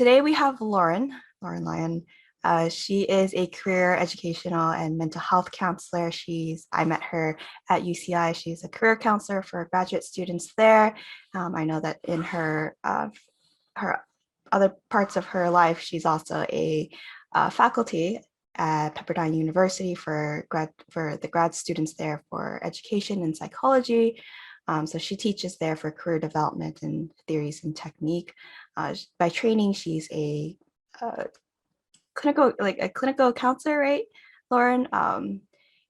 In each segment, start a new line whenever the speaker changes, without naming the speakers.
today we have Lauren Lyon. She is a career educational and mental health counselor. I met her at UCI. She's a career counselor for graduate students there. I know that in her other parts of her life, she's also a faculty at Pepperdine University for the grad students there for education and psychology. So she teaches there for career development and theories and technique. By training, she's a clinical counselor, right, Lauren?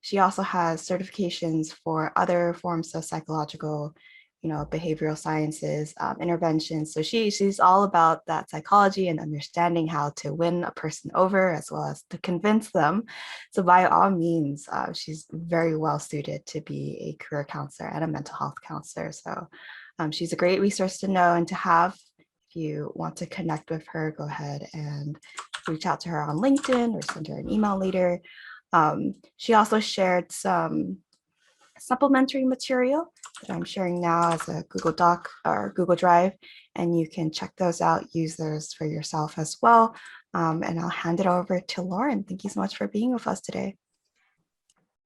She also has certifications for other forms of psychological, behavioral sciences, interventions. So she's all about that psychology and understanding how to win a person over as well as to convince them. So by all means, she's very well suited to be a career counselor and a mental health counselor. So she's a great resource to know and to have. If you want to connect with her, go ahead and reach out to her on LinkedIn or send her an email later. She also shared some supplementary material that I'm sharing now as a Google Doc or Google Drive, and you can check those out, use those for yourself as well. And I'll hand it over to Lauren. Thank you so much for being with us today.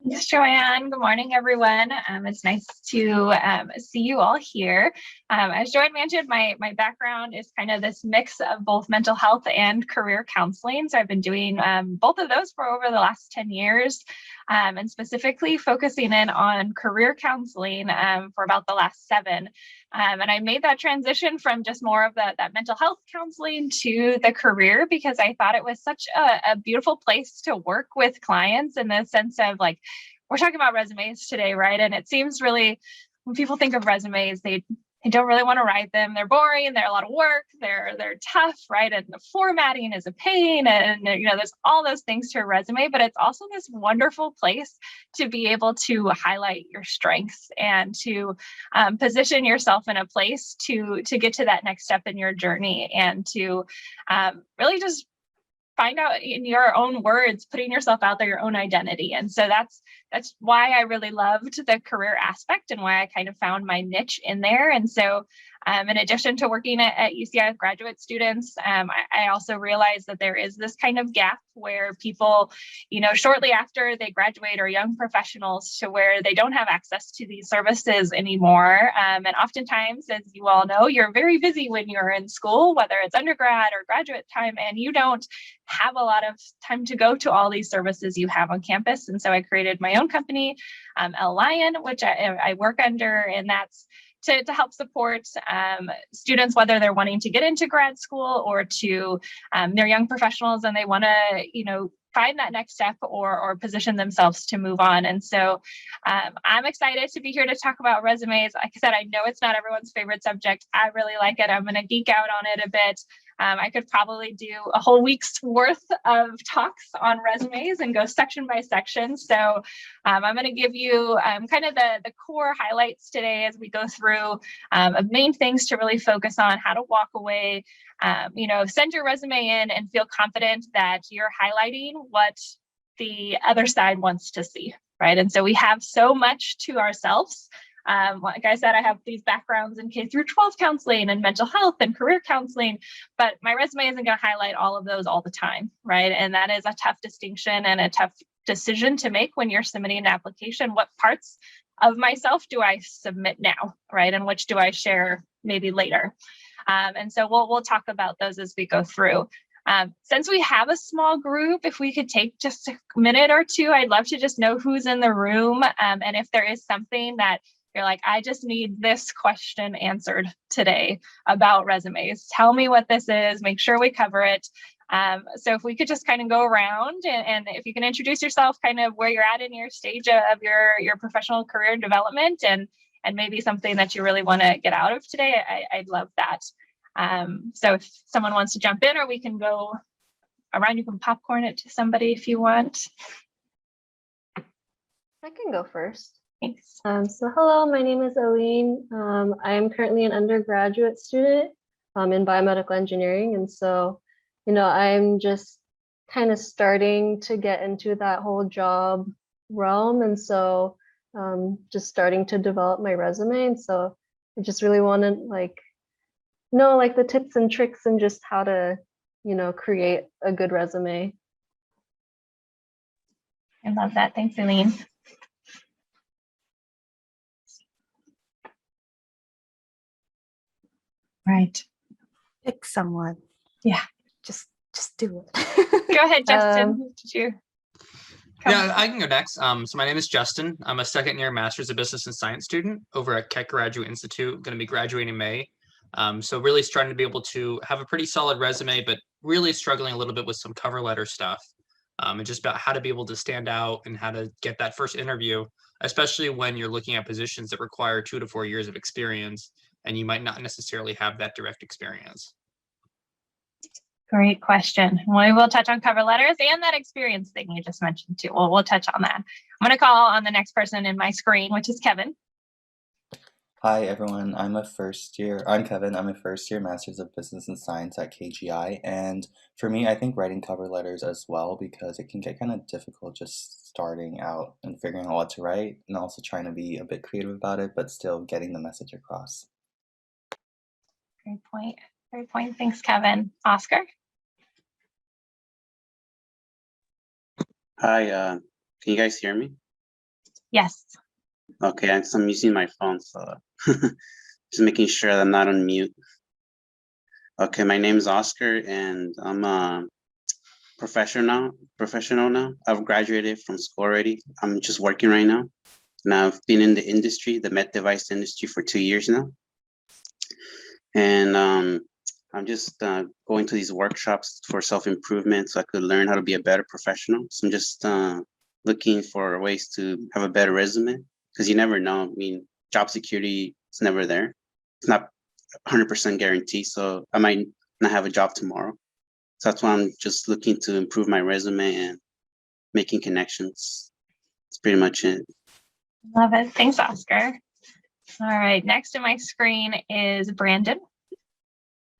Thanks, Joanne. Good morning, everyone. It's nice to see you all here. As Joanne mentioned, my background is kind of this mix of both mental health and career counseling. So I've been doing both of those for over the last 10 years, and specifically focusing in on career counseling for about the last 7. And I made that transition from just more of that mental health counseling to the career because I thought it was such a beautiful place to work with clients in the sense of like, we're talking about resumes today, right? And it seems really, when people think of resumes, they don't really want to write them. They're boring. They're a lot of work. They're tough, right? And the formatting is a pain. And there's all those things to a resume, but it's also this wonderful place to be able to highlight your strengths and to position yourself in a place to get to that next step in your journey and to really just find out in your own words, putting yourself out there, your own identity. And so that's why I really loved the career aspect and why I kind of found my niche in there. And so in addition to working at UCI with graduate students, I also realized that there is this kind of gap where people, shortly after they graduate are young professionals to where they don't have access to these services anymore. And oftentimes, as you all know, you're very busy when you're in school, whether it's undergrad or graduate time, and you don't have a lot of time to go to all these services you have on campus. And so I created my own company, Lion, which I work under, and that's to help support students, whether they're wanting to get into grad school or to they're young professionals and they want to, find that next step or position themselves to move on. And so I'm excited to be here to talk about resumes. Like I said, I know it's not everyone's favorite subject. I really like it. I'm going to geek out on it a bit. I could probably do a whole week's worth of talks on resumes and go section by section. So I'm going to give you kind of the core highlights today as we go through of main things to really focus on, how to walk away, send your resume in and feel confident that you're highlighting what the other side wants to see, right? And so we have so much to ourselves. Like I said, I have these backgrounds in K through 12 counseling and mental health and career counseling, but my resume isn't going to highlight all of those all the time, right? And that is a tough distinction and a tough decision to make when you're submitting an application. What parts of myself do I submit now, right? And which do I share maybe later? And so we'll talk about those as we go through. Since we have a small group, if we could take just a minute or two, I'd love to just know who's in the room. And if there is something that you're like, I just need this question answered today about resumes. Tell me what this is, make sure we cover it. So if we could just kind of go around and if you can introduce yourself, kind of where you're at in your stage of your professional career development and maybe something that you really want to get out of today, I'd love that. So if someone wants to jump in or we can go around, you can popcorn it to somebody if you want.
I can go first.
Thanks.
So hello, my name is Aline. I am currently an undergraduate student in biomedical engineering. And so, I'm just kind of starting to get into that whole job realm. And so just starting to develop my resume. And so I just really want to know the tips and tricks and just how to create a good resume.
I love that. Thanks, Eileen. Right.
Pick someone.
Yeah.
Just do it.
Go ahead, Justin. Did you?
Yeah, I can go next. So my name is Justin. I'm a second-year Master's of Business and Science student over at Keck Graduate Institute. Going to be graduating in May. So really starting to be able to have a pretty solid resume, but really struggling a little bit with some cover letter stuff. And just about how to be able to stand out and how to get that first interview, especially when you're looking at positions that require 2 to 4 years of experience, and you might not necessarily have that direct experience.
Great question. We will touch on cover letters and that experience thing you just mentioned too. We'll touch on that. I'm going to call on the next person in my screen, which is Kevin.
Hi everyone, I'm Kevin. I'm a first year Master's of Business and Science at KGI, and for me, I think writing cover letters as well, because it can get kind of difficult just starting out and figuring out what to write, and also trying to be a bit creative about it, but still getting the message across.
Great point. Great point. Thanks, Kevin. Oscar?
Hi, can you guys hear me?
Yes.
Okay, I'm using my phone, so just making sure that I'm not on mute. Okay, my name is Oscar, and I'm a professional now. I've graduated from school already. I'm just working right now. And I've been in the industry, the med device industry, for 2 years now. And I'm just going to these workshops for self-improvement so I could learn how to be a better professional. So I'm just looking for ways to have a better resume, because you never know. I mean, job security is never there. It's not 100% guarantee, so I might not have a job tomorrow. So that's why I'm just looking to improve my resume and making connections. That's pretty much it.
Love it. Thanks, Oscar. All right. Next to my screen is Brandon.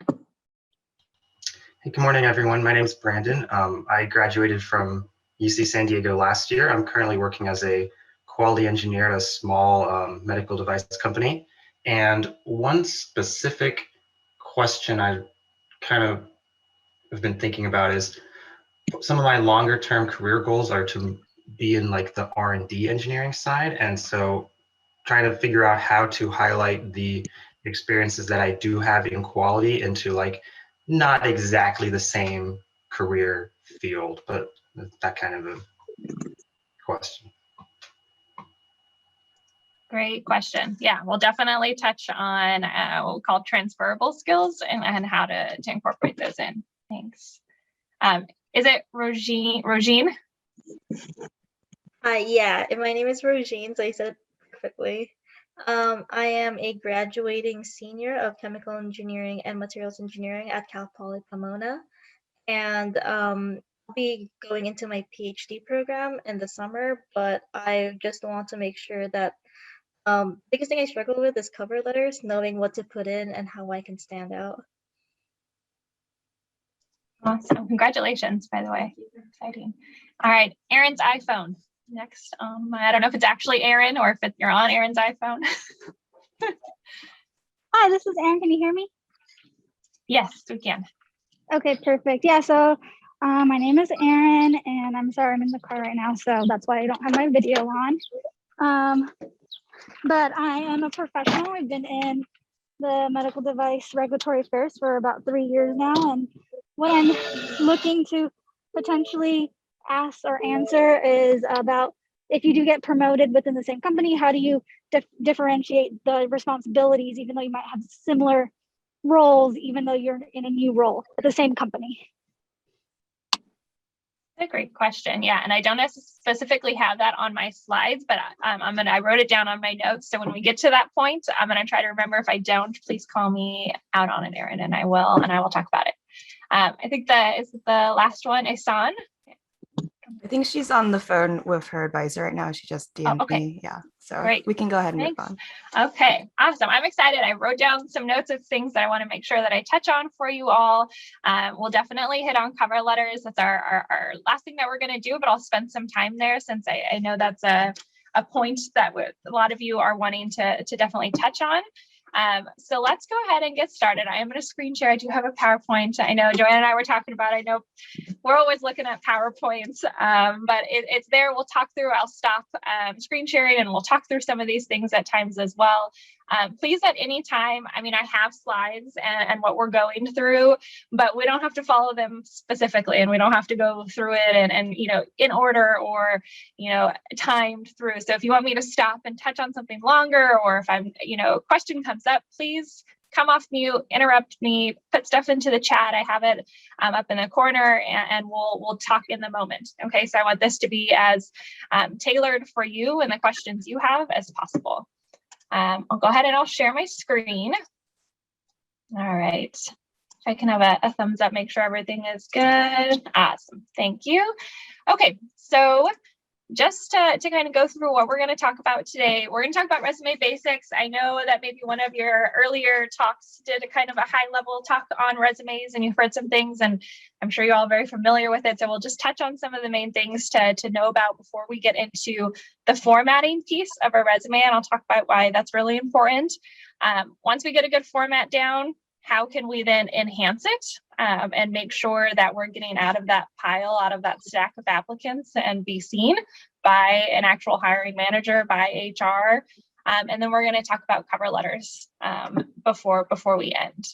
Hey, good morning, everyone. My name is Brandon. I graduated from UC San Diego last year. I'm currently working as a quality engineer at a small medical device company. And one specific question I kind of have been thinking about is some of my longer term career goals are to be in like the R&D engineering side. And so trying to figure out how to highlight the experiences that I do have in quality into like not exactly the same career field, but that kind of a question.
Great question. Yeah, we'll definitely touch on what we'll call transferable skills and how to incorporate those in. Thanks. Is it Rogine?
Yeah, and my name is Rogine, so I said it perfectly. I am a graduating senior of chemical engineering and materials engineering at Cal Poly Pomona, and I'll be going into my PhD program in the summer, but I just want to make sure that biggest thing I struggle with is cover letters, knowing what to put in and how I can stand out.
Awesome. Congratulations, by the way. Exciting. All right. Aaron's iPhone. Next. I don't know if it's actually Aaron or if you're on Aaron's iPhone.
Hi, this is Aaron. Can you hear me?
Yes, we can.
Okay, perfect. Yeah, so my name is Aaron, and I'm sorry I'm in the car right now, so that's why I don't have my video on. But I am a professional. I've been in the medical device regulatory affairs for about 3 years now, and what I'm looking to potentially ask or answer is about if you do get promoted within the same company, how do you differentiate the responsibilities, even though you might have similar roles, even though you're in a new role at the same company?
A great question. Yeah, and I don't specifically have that on my slides, but I wrote it down on my notes. So when we get to that point, I'm gonna try to remember. If I don't, please call me out on it, Aaron, and I will talk about it. I think is the last one, Ihsan.
I think she's on the phone with her advisor right now. She just DM'd me. Yeah, so
Great.
we can go ahead and
Thanks.
move on.
Okay, awesome. I'm excited. I wrote down some notes of things that I want to make sure that I touch on for you all. We'll definitely hit on cover letters. That's our last thing that we're going to do, but I'll spend some time there since I know that's a point that a lot of you are wanting to definitely touch on. So let's go ahead and get started. I am going to screen share. I do have a PowerPoint. I know Joanne and I were talking about, I know we're always looking at PowerPoints, but it's there. We'll talk through, I'll stop screen sharing and we'll talk through some of these things at times as well. Please at any time, I mean, I have slides and what we're going through, but we don't have to follow them specifically and we don't have to go through it and you know, in order or, you know, timed through. So if you want me to stop and touch on something longer, or if I'm, you know, a question comes up, please come off mute, interrupt me, put stuff into the chat. I have it up in the corner and we'll talk in the moment. Okay, so I want this to be as tailored for you and the questions you have as possible. I'll go ahead and I'll share my screen. All right, if I can have a thumbs up, make sure everything is good. Awesome, thank you. Okay, so just to kind of go through what we're going to talk about today, we're going to talk about resume basics. I know that maybe one of your earlier talks did a kind of a high level talk on resumes and you've heard some things, and I'm sure you're all very familiar with it. So we'll just touch on some of the main things to know about before we get into the formatting piece of a resume, and I'll talk about why that's really important. Once we get a good format down, how can we then enhance it and make sure that we're getting out of that pile, out of that stack of applicants and be seen by an actual hiring manager, by HR. And then we're going to talk about cover letters before we end.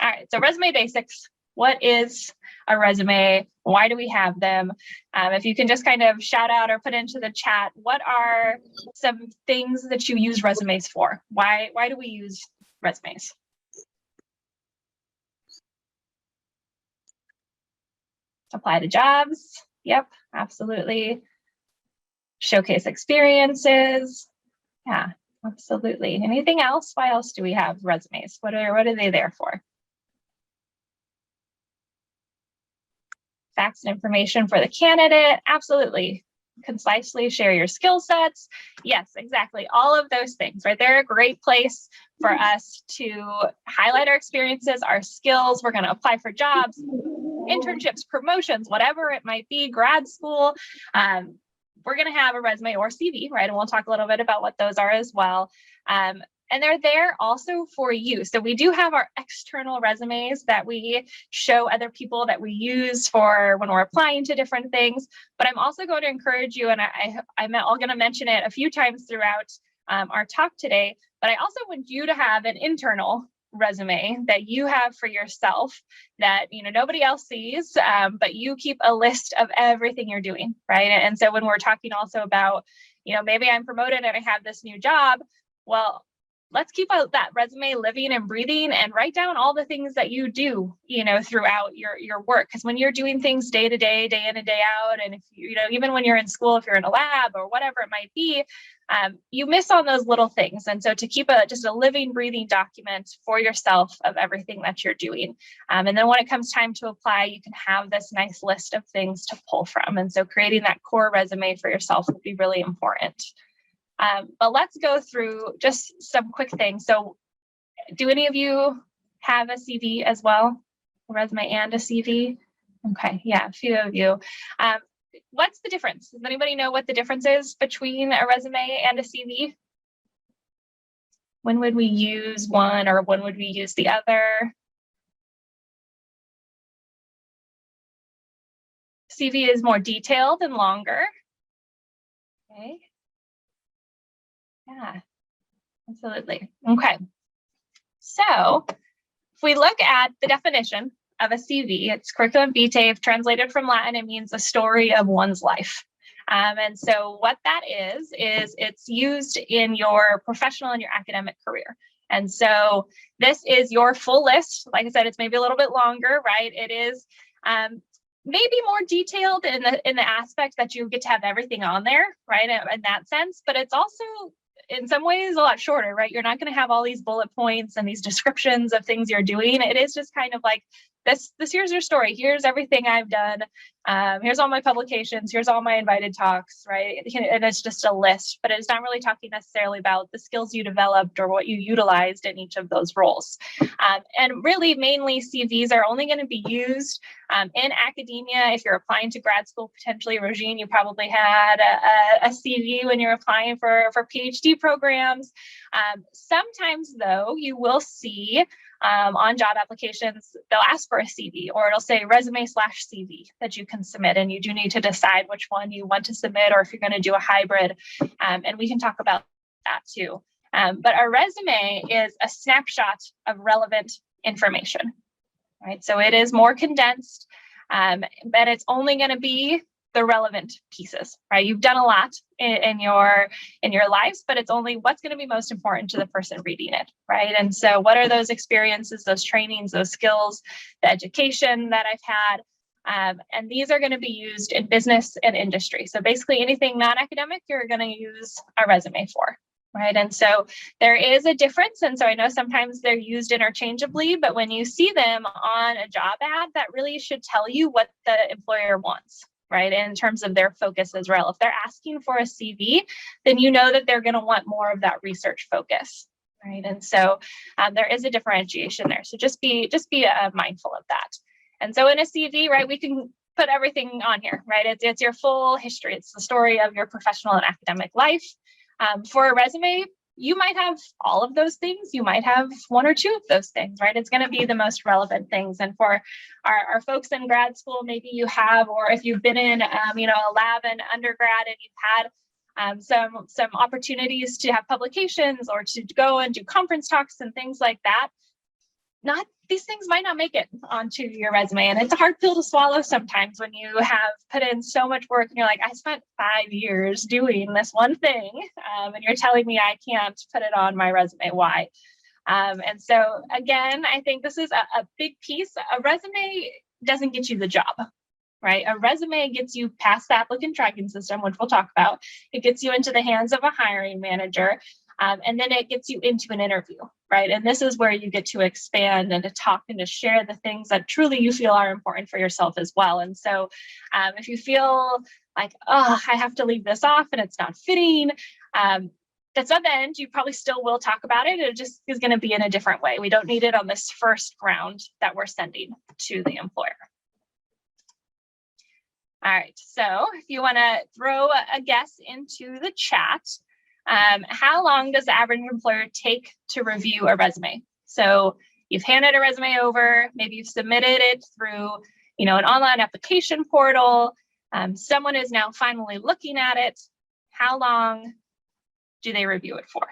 All right, so resume basics. What is a resume? Why do we have them? If you can just kind of shout out or put into the chat, what are some things that you use resumes for? Why do we use resumes? Apply to jobs. Yep, absolutely. Showcase experiences. Yeah, absolutely. Anything else? Why else do we have resumes? What are they there for? Facts and information for the candidate. Absolutely. Concisely share your skill sets. Yes, exactly. All of those things, right? They're a great place for us to highlight our experiences, our skills. We're going to apply for jobs, internships, promotions, whatever it might be, grad school. We're going to have a resume or CV, right? And we'll talk a little bit about what those are as well. And they're there also for you. So we do have our external resumes that we show other people that we use for when we're applying to different things. But I'm also going to encourage you, and I'm going to mention it a few times throughout our talk today, but I also want you to have an internal resume that you have for yourself that, you know, nobody else sees, but you keep a list of everything you're doing, right? And so when we're talking also about, you know, maybe I'm promoted and I have this new job, well, let's keep that resume living and breathing and write down all the things that you do, you know, throughout your work. Because when you're doing things day to day, day in and day out, and if you know, even when you're in school, if you're in a lab or whatever it might be, you miss on those little things. And so to keep just a living, breathing document for yourself of everything that you're doing. And then when it comes time to apply, you can have this nice list of things to pull from. And so creating that core resume for yourself will be really important. But let's go through just some quick things. So do any of you have a CV as well? A resume and a CV? Okay, yeah, a few of you. What's the difference? Does anybody know what the difference is between a resume and a CV? When would we use one or when would we use the other? CV is more detailed and longer. Okay. Yeah, absolutely. Okay. So if we look at the definition of a CV, it's curriculum vitae. Translated from Latin, it means a story of one's life. And so what that is it's used in your professional and your academic career. And so this is your full list. Like I said, it's maybe a little bit longer, right? It is maybe more detailed in the aspect that you get to have everything on there, right? In that sense, but it's also in some ways a lot shorter, right? You're not going to have all these bullet points and these descriptions of things you're doing. It is just kind of like this here's your story. Here's everything I've done. Here's all my publications, here's all my invited talks, right? And it's just a list, but it's not really talking necessarily about the skills you developed or what you utilized in each of those roles. And really, mainly CVs are only going to be used in academia. If you're applying to grad school, potentially, Regine, you probably had a CV when you're applying for PhD programs. Sometimes, though, you will see on job applications, they'll ask for a CV, or it'll say resume/CV that you can submit, and you do need to decide which one you want to submit, or if you're going to do a hybrid, and we can talk about that too. But a resume is a snapshot of relevant information, right? So it is more condensed, but it's only going to be the relevant pieces, right? You've done a lot in your lives, but it's only what's going to be most important to the person reading it, right? And so what are those experiences, those trainings, those skills, the education that I've had? And these are going to be used in business and industry. So basically anything non-academic, you're going to use a resume for, right? And so there is a difference. And so I know sometimes they're used interchangeably, but when you see them on a job ad, that really should tell you what the employer wants, right? In terms of their focus as well. If they're asking for a CV, then you know that they're going to want more of that research focus, right? And so there is a differentiation there. So just be mindful of that. And so in a CV, right, we can put everything on here, right? It's your full history. It's the story of your professional and academic life. For a resume, you might have all of those things. You might have one or two of those things, right? It's going to be the most relevant things. And for our folks in grad school, maybe you have, or if you've been in, a lab in undergrad and you've had some opportunities to have publications or to go and do conference talks and things like that, these things might not make it onto your resume. And it's a hard pill to swallow sometimes when you have put in so much work and you're like, I spent 5 years doing this one thing, and you're telling me I can't put it on my resume. Why? And so again, I think this is a big piece. A resume doesn't get you the job, right? A resume gets you past the applicant tracking system, which we'll talk about. It gets you into the hands of a hiring manager. And then it gets you into an interview, right? And this is where you get to expand and to talk and to share the things that truly you feel are important for yourself as well. And so if you feel like, oh, I have to leave this off and it's not fitting, that's not the end. You probably still will talk about it. It just is going to be in a different way. We don't need it on this first round that we're sending to the employer. All right, so if you want to throw a guess into the chat, how long does the average employer take to review a resume? So you've handed a resume over, maybe you've submitted it through, an online application portal. Someone is now finally looking at it. How long do they review it for?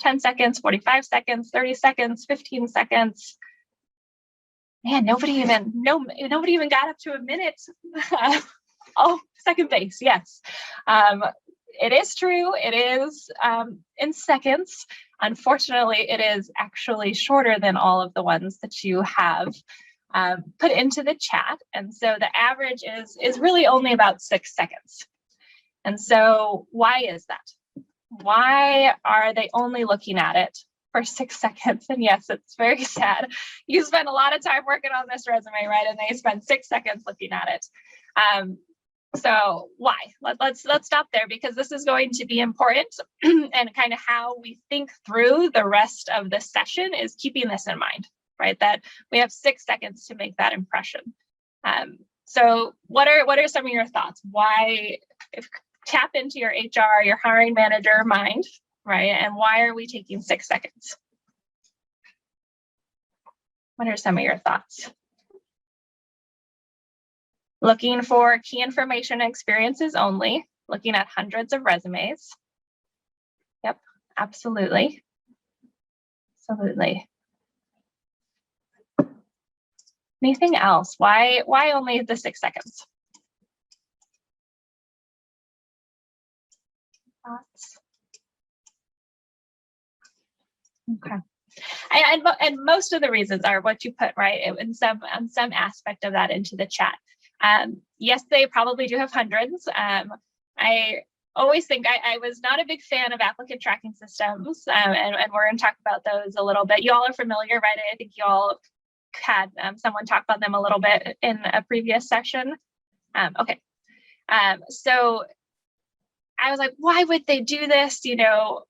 10 seconds, 45 seconds, 30 seconds, 15 seconds. Man, nobody even got up to a minute. Oh, second base, yes. It is true. It is in seconds. Unfortunately, it is actually shorter than all of the ones that you have put into the chat. And so the average is really only about 6 seconds. And so why is that? Why are they only looking at it for 6 seconds? And yes, it's very sad. You spend a lot of time working on this resume, right? And they spend 6 seconds looking at it. So why? Let's stop there, because this is going to be important, and kind of how we think through the rest of the session is keeping this in mind, right? That we have 6 seconds to make that impression. So what are some of your thoughts? Why, tap into your HR, your hiring manager mind, right? And why are we taking 6 seconds? What are some of your thoughts? Looking for key information and experiences only, looking at hundreds of resumes. Yep, absolutely. Absolutely. Anything else? Why only the 6 seconds? Thoughts? Okay. And most of the reasons are what you put, right, in some aspect of that into the chat. Yes, they probably do have hundreds. I always think I was not a big fan of applicant tracking systems, and we're going to talk about those a little bit. You all are familiar, right? I think you all had someone talk about them a little bit in a previous session. Okay. So I was like, why would they do this? You know,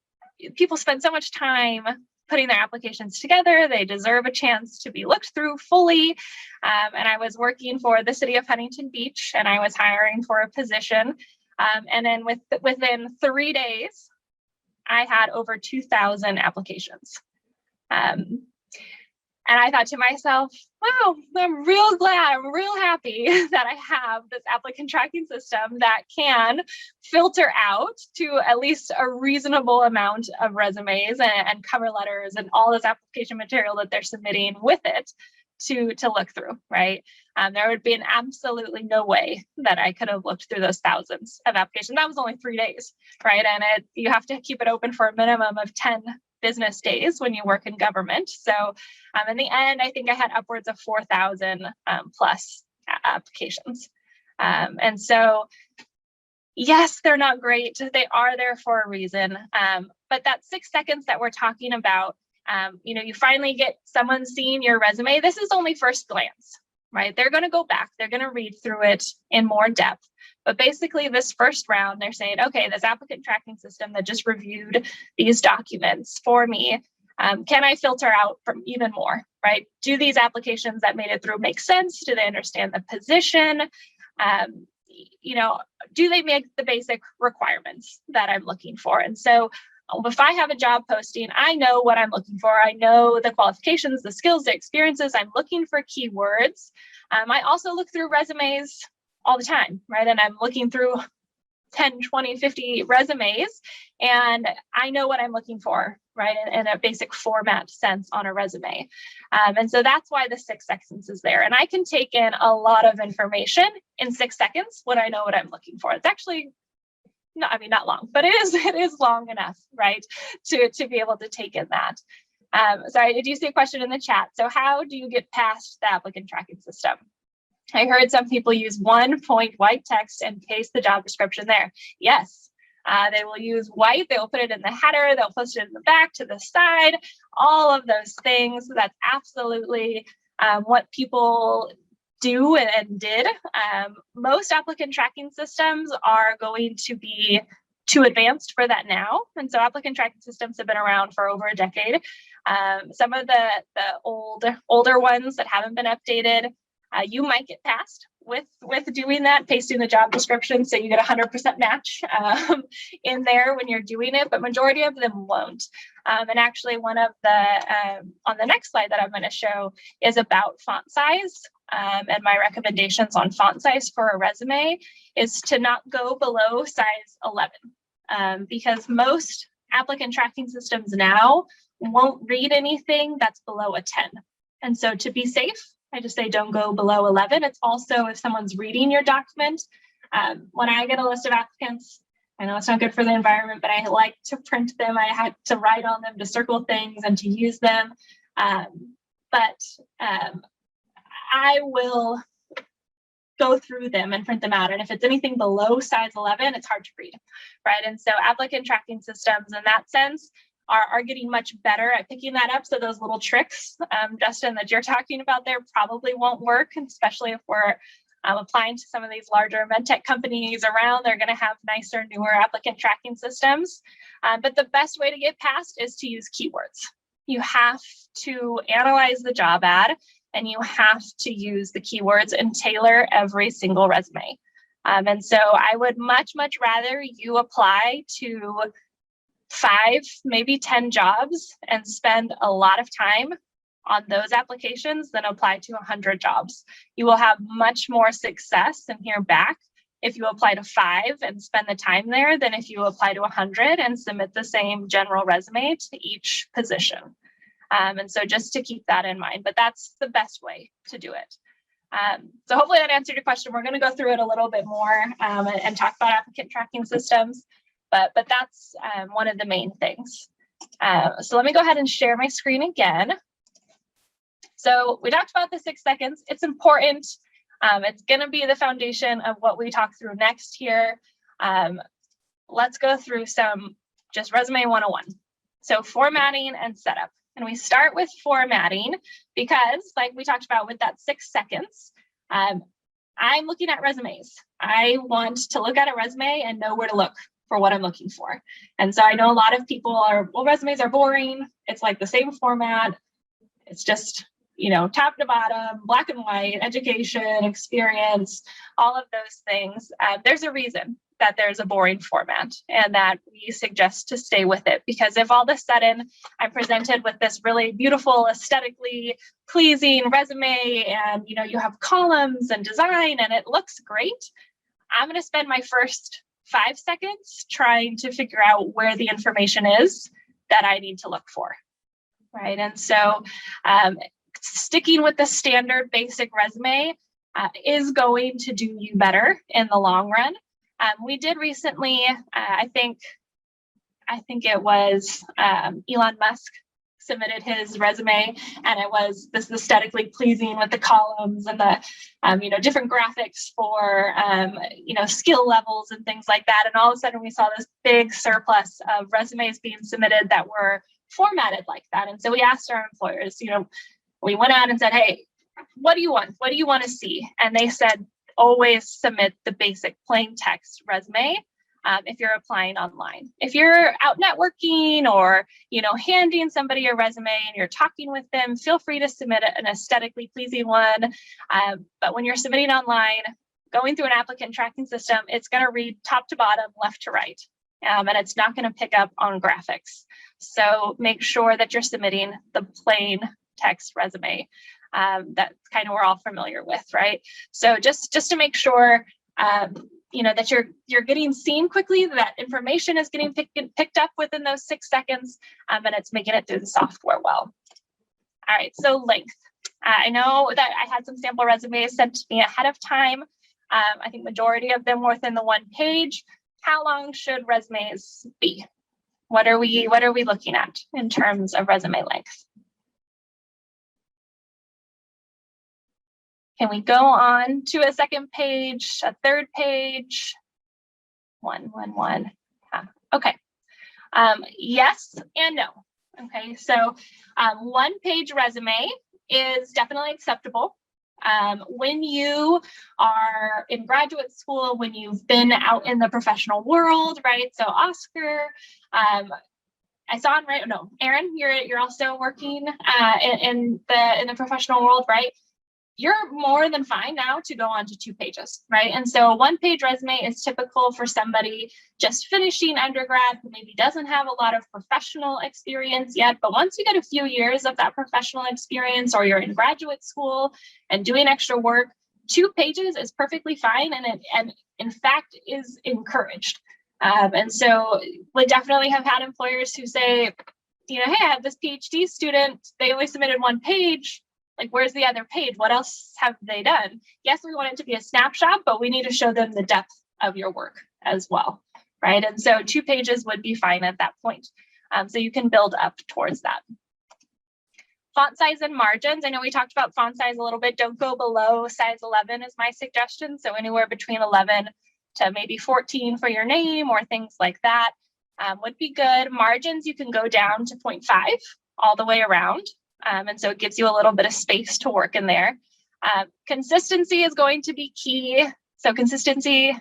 people spend so much time putting their applications together. They deserve a chance to be looked through fully. And I was working for the city of Huntington Beach, and I was hiring for a position. And then within 3 days, I had over 2,000 applications. And I thought to myself, wow, I'm real glad, I'm real happy that I have this applicant tracking system that can filter out to at least a reasonable amount of resumes and cover letters and all this application material that they're submitting with it to look through, right? There would be absolutely no way that I could have looked through those thousands of applications. That was only 3 days, right? And you have to keep it open for a minimum of 10 business days when you work in government. So in the end, I think I had upwards of 4,000 plus applications. And so, yes, they're not great. They are there for a reason. But that 6 seconds that we're talking about, you know, you finally get someone seeing your resume. This is only first glance, right? They're going to go back. They're going to read through it in more depth. But basically, this first round, they're saying, okay, this applicant tracking system that just reviewed these documents for me, can I filter out from even more, right? Do these applications that made it through make sense? Do they understand the position? You know, do they make the basic requirements that I'm looking for? And so if I have a job posting, I know what I'm looking for. I know the qualifications, the skills, the experiences. I'm looking for keywords. I also look through resumes all the time, right? And I'm looking through 10, 20, 50 resumes, and I know what I'm looking for, right? In a basic format sense on a resume. And so that's why the 6 seconds is there. And I can take in a lot of information in 6 seconds when I know what I'm looking for. It's actually, no, I mean, not long, but it is long enough, right? To be able to take in that. Sorry, did you see a question in the chat? So how do you get past the applicant tracking system? I heard some people use 1-point white text and paste the job description there. Yes, they will use white. They will put it in the header. They'll post it in the back, to the side, all of those things. That's absolutely what people do and did. Most applicant tracking systems are going to be too advanced for that now. And so applicant tracking systems have been around for over a decade. Some of the older ones that haven't been updated, you might get past with doing that, pasting the job description, so you get 100% match in there when you're doing it, but majority of them won't. And actually, one of the on the next slide that I'm going to show is about font size, and my recommendations on font size for a resume is to not go below size 11, because most applicant tracking systems now won't read anything that's below a 10. And so to be safe, I just say don't go below 11. It's also if someone's reading your document. When I get a list of applicants, I know it's not good for the environment, but I like to print them. I had to write on them, to circle things and to use them. But I will go through them and print them out. And if it's anything below size 11, it's hard to read, right? And so applicant tracking systems in that sense are getting much better at picking that up. So those little tricks, Justin, that you're talking about there probably won't work, especially if we're applying to some of these larger medtech companies around. They're going to have nicer, newer applicant tracking systems. But the best way to get past is to use keywords. You have to analyze the job ad, and you have to use the keywords and tailor every single resume. And so I would much, much rather you apply to 5, maybe 10 jobs and spend a lot of time on those applications than apply to 100 jobs. You will have much more success and hear back if you apply to 5 and spend the time there than if you apply to 100 and submit the same general resume to each position. And so just to keep that in mind, but that's the best way to do it. So hopefully that answered your question. We're going to go through it a little bit more and talk about applicant tracking systems. But that's one of the main things. So let me go ahead and share my screen again. So we talked about the 6 seconds. It's important. It's going to be the foundation of what we talk through next here. Let's go through some just resume 101. So formatting and setup. And we start with formatting because, like we talked about with that 6 seconds, I'm looking at resumes. I want to look at a resume and know where to look for what I'm looking for. And so I know a lot of people are, well, resumes are boring. It's like the same format. It's just, top to bottom, black and white, education, experience, all of those things. There's a reason that there's a boring format and that we suggest to stay with it, because if all of a sudden I'm presented with this really beautiful, aesthetically pleasing resume and you have columns and design and it looks great, I'm going to spend my first 5 seconds trying to figure out where the information is that I need to look for, right? And so sticking with the standard basic resume is going to do you better in the long run. We did recently, I think it was Elon Musk submitted his resume, and it was this aesthetically pleasing with the columns and the different graphics for skill levels and things like that. And all of a sudden we saw this big surplus of resumes being submitted that were formatted like that. And so we asked our employers, we went out and said, hey, what do you want? What do you want to see? And they said, always submit the basic plain text resume if you're applying online. If you're out networking or, handing somebody a resume and you're talking with them, feel free to submit an aesthetically pleasing one. But when you're submitting online, going through an applicant tracking system, it's going to read top to bottom, left to right. And it's not going to pick up on graphics. So make sure that you're submitting the plain text resume. That's kind of we're all familiar with, right? So just to make sure, that you're getting seen quickly, that information is getting picked up within those 6 seconds, and it's making it through the software well. All right, so length. I know that I had some sample resumes sent to me ahead of time. I think majority of them were within the 1 page. How long should resumes be? What are we looking at in terms of resume length? Can we go on to a 2nd page, a 3rd page? One. Okay. Yes and no. Okay, so 1-page resume is definitely acceptable. When you are in graduate school, when you've been out in the professional world, right? So Oscar, I saw him, right? No, Aaron, you're also working in the professional world, right? You're more than fine now to go on to 2 pages, right? And so a 1-page resume is typical for somebody just finishing undergrad who maybe doesn't have a lot of professional experience yet, but once you get a few years of that professional experience, or you're in graduate school and doing extra work, 2 pages is perfectly fine, and in fact is encouraged. And so we definitely have had employers who say, hey, I have this PhD student, they only submitted 1 page. Like, where's the other page? What else have they done? Yes, we want it to be a snapshot, but we need to show them the depth of your work as well, right? And so 2 pages would be fine at that point. So you can build up towards that. Font size and margins. I know we talked about font size a little bit. Don't go below size 11 is my suggestion. So anywhere between 11 to maybe 14 for your name or things like that would be good. Margins, you can go down to 0.5 all the way around. And so it gives you a little bit of space to work in there. Consistency is going to be key. So consistency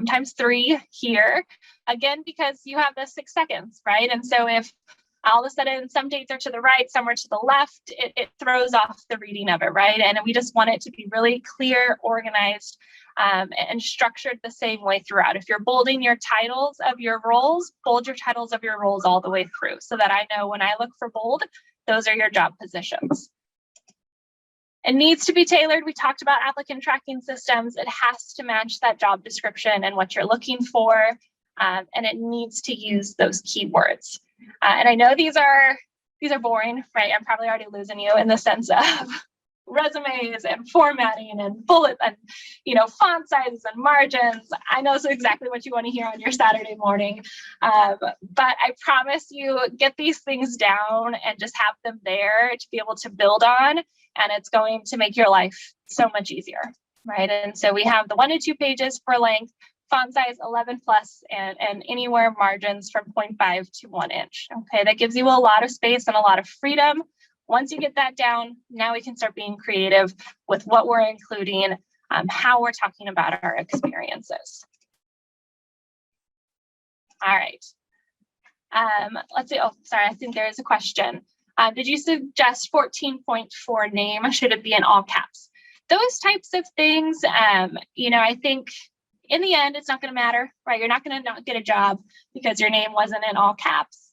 times 3 here, again, because you have the 6 seconds, right? And so if all of a sudden some dates are to the right, some are to the left, it throws off the reading of it, right? And we just want it to be really clear, organized, and structured the same way throughout. If you're bolding your titles of your roles, bold your titles of your roles all the way through so that I know when I look for bold, those are your job positions. It needs to be tailored. We talked about applicant tracking systems. It has to match that job description and what you're looking for, and it needs to use those keywords. And I know these are boring, right? I'm probably already losing you in the sense of resumes and formatting and bullet and font sizes and margins. I know so exactly what you want to hear on your Saturday morning, but I promise you, get these things down and just have them there to be able to build on, and it's going to make your life so much easier, right? And so we have the 1 to 2 pages for length, font size 11 plus, and anywhere margins from 0.5 to 1 inch. Okay, that gives you a lot of space and a lot of freedom. Once you get that down, now we can start being creative with what we're including how we're talking about our experiences. All right. Let's see. Oh, sorry. I think there is a question. Did you suggest 14.4 name? Should it be in all caps? Those types of things, you know, I think in the end, it's not going to matter, right? You're not going to not get a job because your name wasn't in all caps,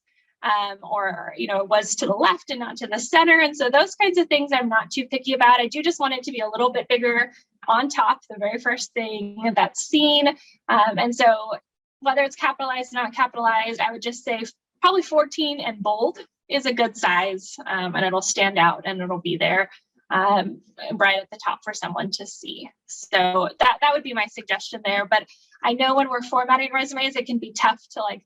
or, you know, it was to the left and not to the center. And so those kinds of things I'm not too picky about. I do just want it to be a little bit bigger on top, the very first thing that's seen. And so whether it's capitalized, not capitalized, I would just say probably 14 and bold is a good size, and it'll stand out and it'll be there right at the top for someone to see. So that would be my suggestion there. But I know when we're formatting resumes, it can be tough to like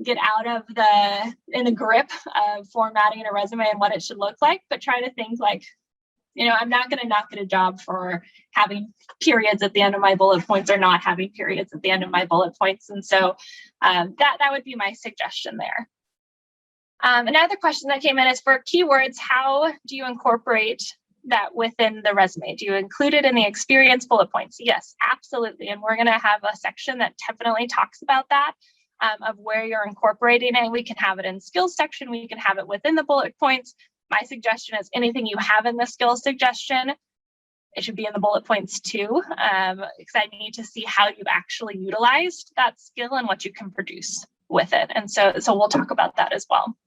get out of the grip of formatting a resume and what it should look like, but try to think like, you know, I'm not going to not get a job for having periods at the end of my bullet points or not having periods at the end of my bullet points. And so that would be my suggestion there. Another question that came in is for keywords, how do you incorporate that within the resume? Do you include it in the experience bullet points? Yes, absolutely. And we're going to have a section that definitely talks about that, of where you're incorporating it. We can have it in skills section. We can have it within the bullet points. My suggestion is anything you have in the skills suggestion, it should be in the bullet points too, because I need to see how you've actually utilized that skill and what you can produce with it. And so we'll talk about that as well.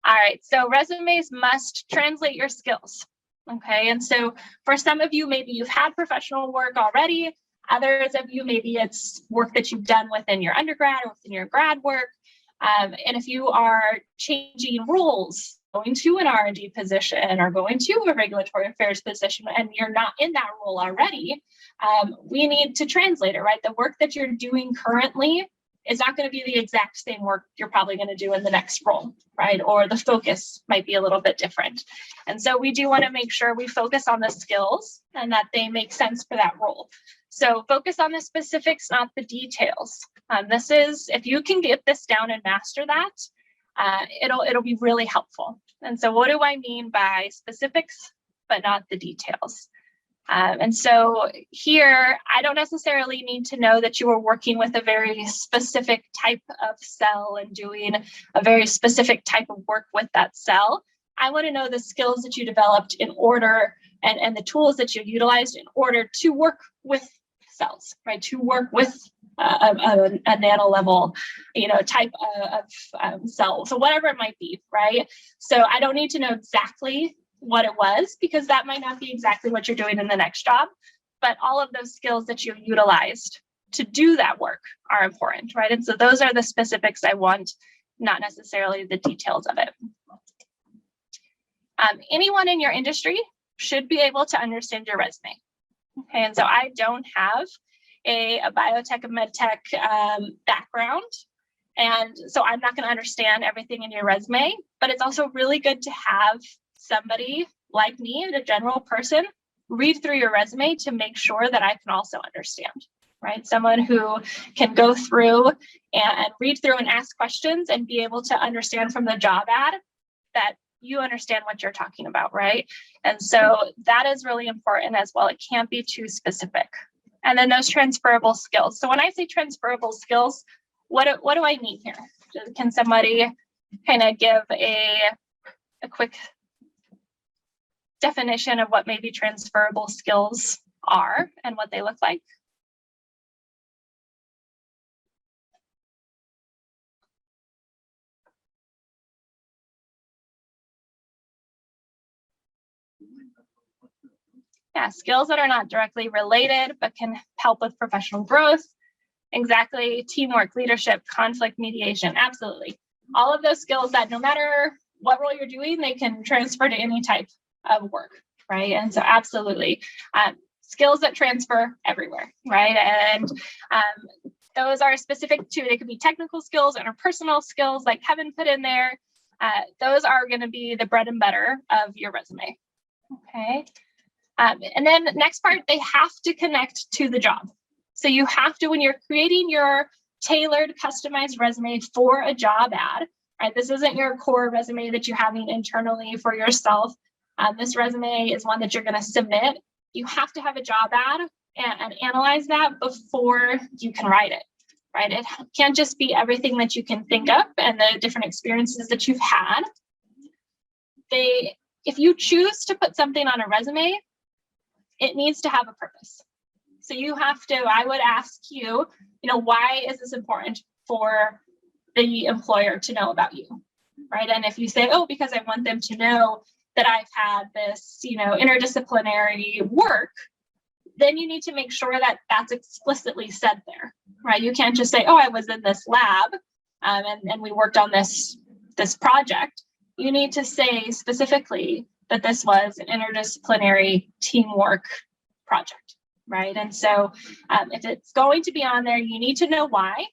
All right, so resumes must translate your skills. Okay, and so for some of you, maybe you've had professional work already. Others of you, maybe it's work that you've done within your undergrad or within your grad work. And if you are changing roles, going to an R&D position or going to a regulatory affairs position, and you're not in that role already, we need to translate it, right? The work that you're doing currently is not going to be the exact same work you're probably going to do in the next role, right? Or the focus might be a little bit different. And so we do want to make sure we focus on the skills and that they make sense for that role. So focus on the specifics, not the details. This is, if you can get this down and master that, it'll be really helpful. And so what do I mean by specifics, but not the details? And so here, I don't necessarily need to know that you are working with a very specific type of cell and doing a very specific type of work with that cell. I want to know the skills that you developed in order and the tools that you utilized in order to work with cells, right? To work with a nano level, you know, type of cell. So whatever it might be, right? So I don't need to know exactly what it was, because that might not be exactly what you're doing in the next job, but all of those skills that you utilized to do that work are important, right? And so those are the specifics I want, not necessarily the details of it. Anyone in your industry should be able to understand your resume. Okay, and so I don't have a biotech and medtech background, and so I'm not going to understand everything in your resume, but it's also really good to have somebody like me, a general person, read through your resume to make sure that I can also understand, right? Someone who can go through and read through and ask questions and be able to understand from the job ad that you understand what you're talking about, right? And so that is really important as well. It can't be too specific. And then those transferable skills. So when I say transferable skills, what do I mean here? Can somebody kind of give a quick definition of what maybe transferable skills are and what they look like? Yeah, skills that are not directly related, but can help with professional growth. Exactly, teamwork, leadership, conflict mediation, absolutely. All of those skills that no matter what role you're doing, they can transfer to any type of work, right? And so absolutely, skills that transfer everywhere, right? And those are specific to, they could be technical skills, interpersonal skills like Kevin put in there. Those are gonna be the bread and butter of your resume, okay? And then next part, they have to connect to the job. So you have to, when you're creating your tailored, customized resume for a job ad, right? This isn't your core resume that you're having internally for yourself. This resume is one that you're going to submit you have to have a job ad and analyze that before you can write it, right? It can't just be everything that you can think of and the different experiences that you've had. If you choose to put something on a resume, it needs to have a purpose. So you have to, I would ask you, why is this important for the employer to know about you, right? And if you say, oh, because I want them to know that I've had this, interdisciplinary work, then you need to make sure that that's explicitly said there, right? You can't just say, oh, I was in this lab and we worked on this project. You need to say specifically that this was an interdisciplinary teamwork project, right? And so if it's going to be on there, you need to know why.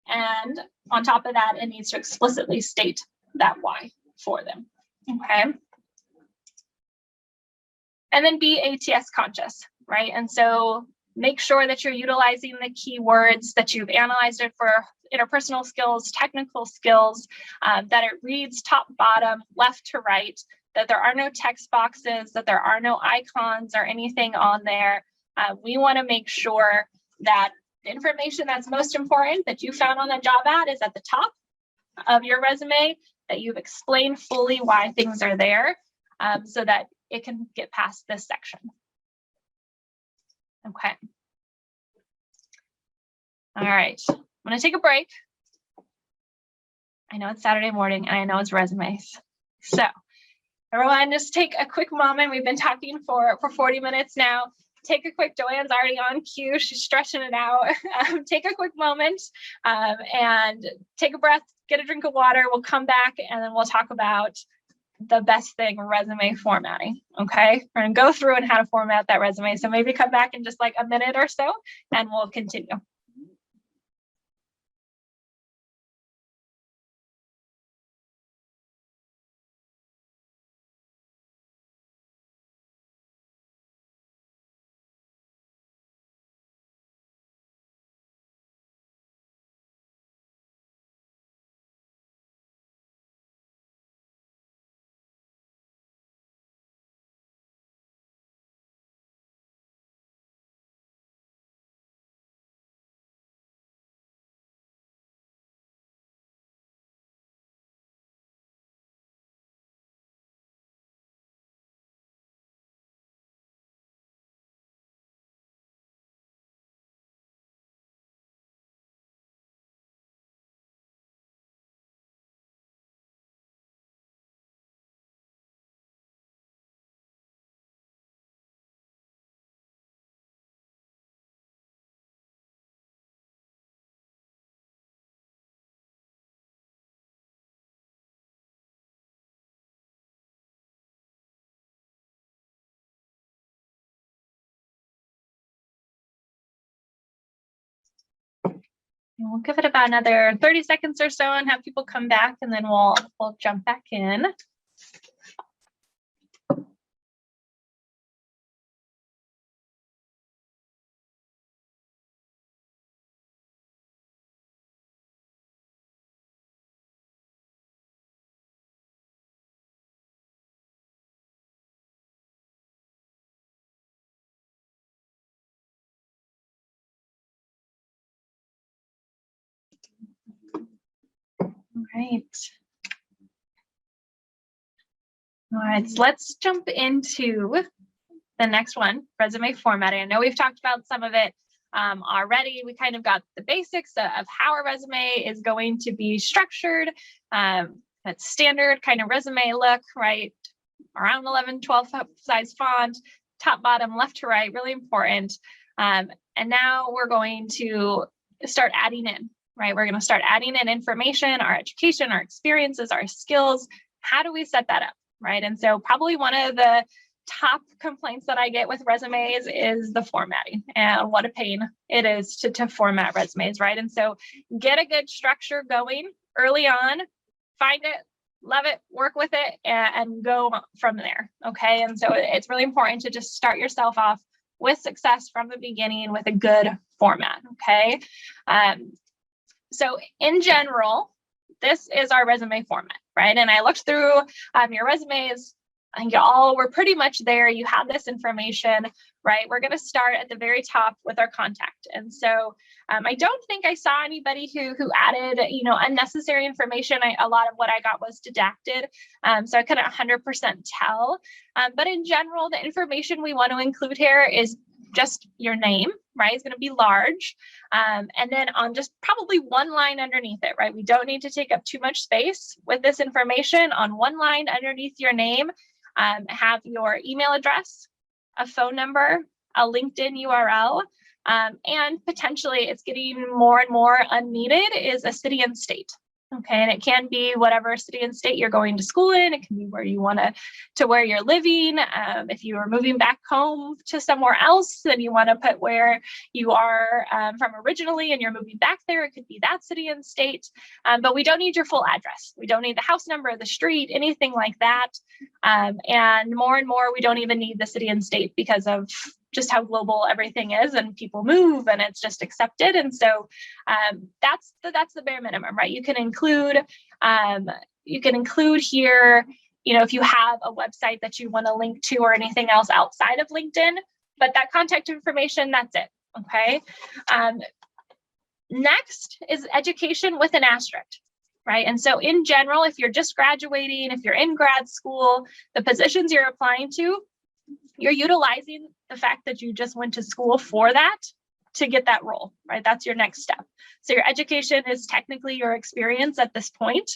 And on top of that, it needs to explicitly state that why for them, okay? And then be ATS conscious, right? And so make sure that you're utilizing the keywords, that you've analyzed it for interpersonal skills, technical skills, that it reads top, bottom, left to right, that there are no text boxes, that there are no icons or anything on there. We want to make sure that the information that's most important that you found on the job ad is at the top of your resume, that you've explained fully why things are there, so that it can get past this section. Okay. All right, I'm gonna take a break. I know it's Saturday morning and I know it's resumes. So everyone just take a quick moment. We've been talking for 40 minutes now. Take a quick, Joanne's already on cue. She's stretching it out. Take a quick moment and take a breath, get a drink of water. We'll come back and then we'll talk about the best thing, resume formatting, okay? We're gonna go through and how to format that resume. So maybe come back in just like a minute or so and we'll continue. And we'll give it about another 30 seconds or so and have people come back, and then we'll jump back in. All right, so let's jump into the next one, resume formatting. I know we've talked about some of it already. We kind of got the basics of how a resume is going to be structured. That's standard kind of resume look, right? Around 11, 12 size font, top, bottom, left to right, really important. And now we're going to start adding in, right? We're going to start adding in information, our education, our experiences, our skills. How do we set that up, right? And so probably one of the top complaints that I get with resumes is the formatting, and what a pain it is to format resumes, right? And so get a good structure going early on, find it, love it, work with it, and go from there, okay? And so it's really important to just start yourself off with success from the beginning with a good format, okay? So in general, this is our resume format, right? And I looked through your resumes I think we're pretty much there. You have this information, right? We're going to start at the very top with our contact. And so I don't think I saw anybody who added, unnecessary information. A lot of what I got was redacted. So I couldn't 100% tell. But in general, the information we want to include here is just your name, right? It's going to be large. And then on just probably one line underneath it, right? We don't need to take up too much space with this information. On one line underneath your name, have your email address, a phone number, a LinkedIn URL, and potentially it's getting more and more unneeded is a city and state. Okay, and it can be whatever city and state you're going to school in. It can be where you want to where you're living. If you are moving back home to somewhere else, then you want to put where you are from originally and you're moving back there. It could be that city and state, but we don't need your full address. We don't need the house number, the street, anything like that. And more, we don't even need the city and state because of just how global everything is, and people move and it's just accepted. And so that's the bare minimum, right? You can include here, if you have a website that you want to link to or anything else outside of LinkedIn, but that contact information, that's it. Okay. Next is education with an asterisk, right? And so in general, if you're just graduating, if you're in grad school, the positions you're applying to, you're utilizing the fact that you just went to school for that to get that role, right? That's your next step. So your education is technically your experience at this point,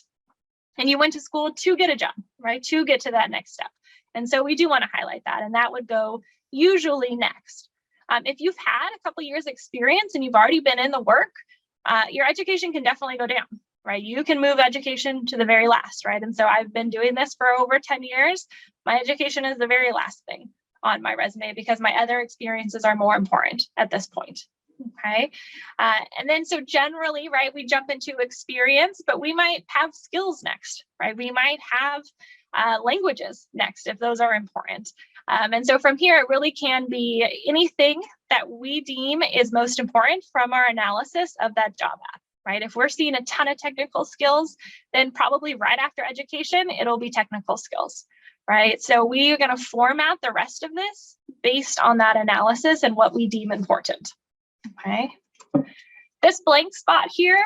and you went to school to get a job, right? To get to that next step. And so we do want to highlight that, and that would go usually next. If you've had a couple years experience and you've already been in the work, your education can definitely go down, right? You can move education to the very last, right? And so I've been doing this for over 10 years. My education is the very last thing on my resume because my other experiences are more important at this point. Okay. And then so generally, right, we jump into experience, but we might have skills next, right? We might have languages next if those are important. And so from here, it really can be anything that we deem is most important from our analysis of that job ad, right? If we're seeing a ton of technical skills, then probably right after education, it'll be technical skills. Right, so we are going to format the rest of this based on that analysis and what we deem important. Okay, this blank spot here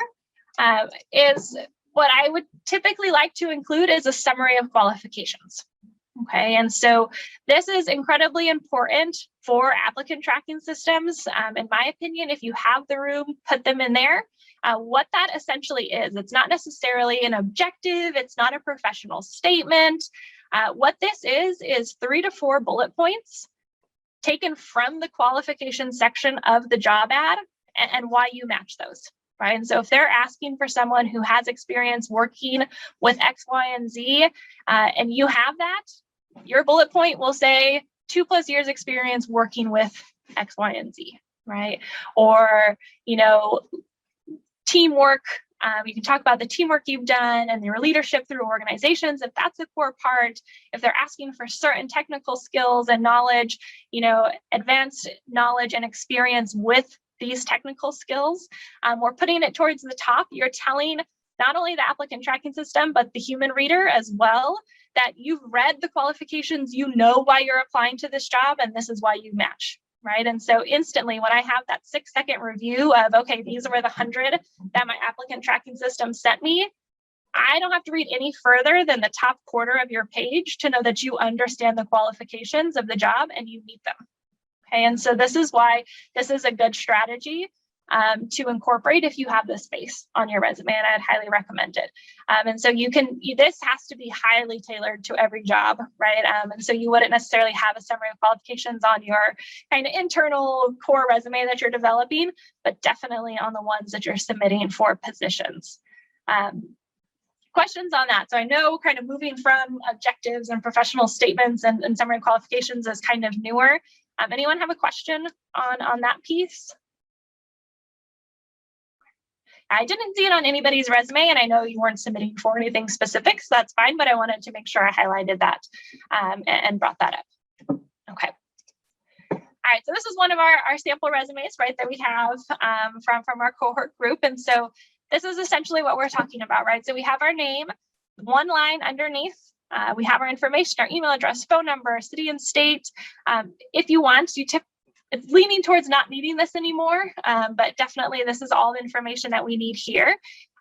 is what I would typically like to include as a summary of qualifications. Okay, and so this is incredibly important for applicant tracking systems. In my opinion, if you have the room, put them in there. What that essentially is, it's not necessarily an objective, it's not a professional statement. What this is 3 to 4 bullet points taken from the qualification section of the job ad and why you match those, right? And so if they're asking for someone who has experience working with X, Y, and Z, and you have that, your bullet point will say 2+ years experience working with X, Y, and Z, right? Or, teamwork. You can talk about the teamwork you've done and your leadership through organizations, if that's a core part. If they're asking for certain technical skills and knowledge, advanced knowledge and experience with these technical skills, we're putting it towards the top. You're telling not only the applicant tracking system, but the human reader as well, that you've read the qualifications, you know why you're applying to this job, and this is why you match. Right. And so instantly when I have that 6-second review of, okay, these were the 100 that my applicant tracking system sent me, I don't have to read any further than the top quarter of your page to know that you understand the qualifications of the job and you meet them. Okay. And so this is why this is a good strategy to incorporate if you have the space on your resume, and I'd highly recommend it. And so this has to be highly tailored to every job, right? And so you wouldn't necessarily have a summary of qualifications on your kind of internal core resume that you're developing, but definitely on the ones that you're submitting for positions. Questions on that? So I know kind of moving from objectives and professional statements and summary qualifications is kind of newer. Anyone have a question on that piece? I didn't see it on anybody's resume, and I know you weren't submitting for anything specific, so that's fine, but I wanted to make sure I highlighted that and brought that up. Okay. All right, so this is one of our sample resumes, right, that we have from our cohort group. And so this is essentially what we're talking about, right? So we have our name, one line underneath We have our information, our email address, phone number, city and state. If you want, it's leaning towards not needing this anymore, but definitely this is all the information that we need here.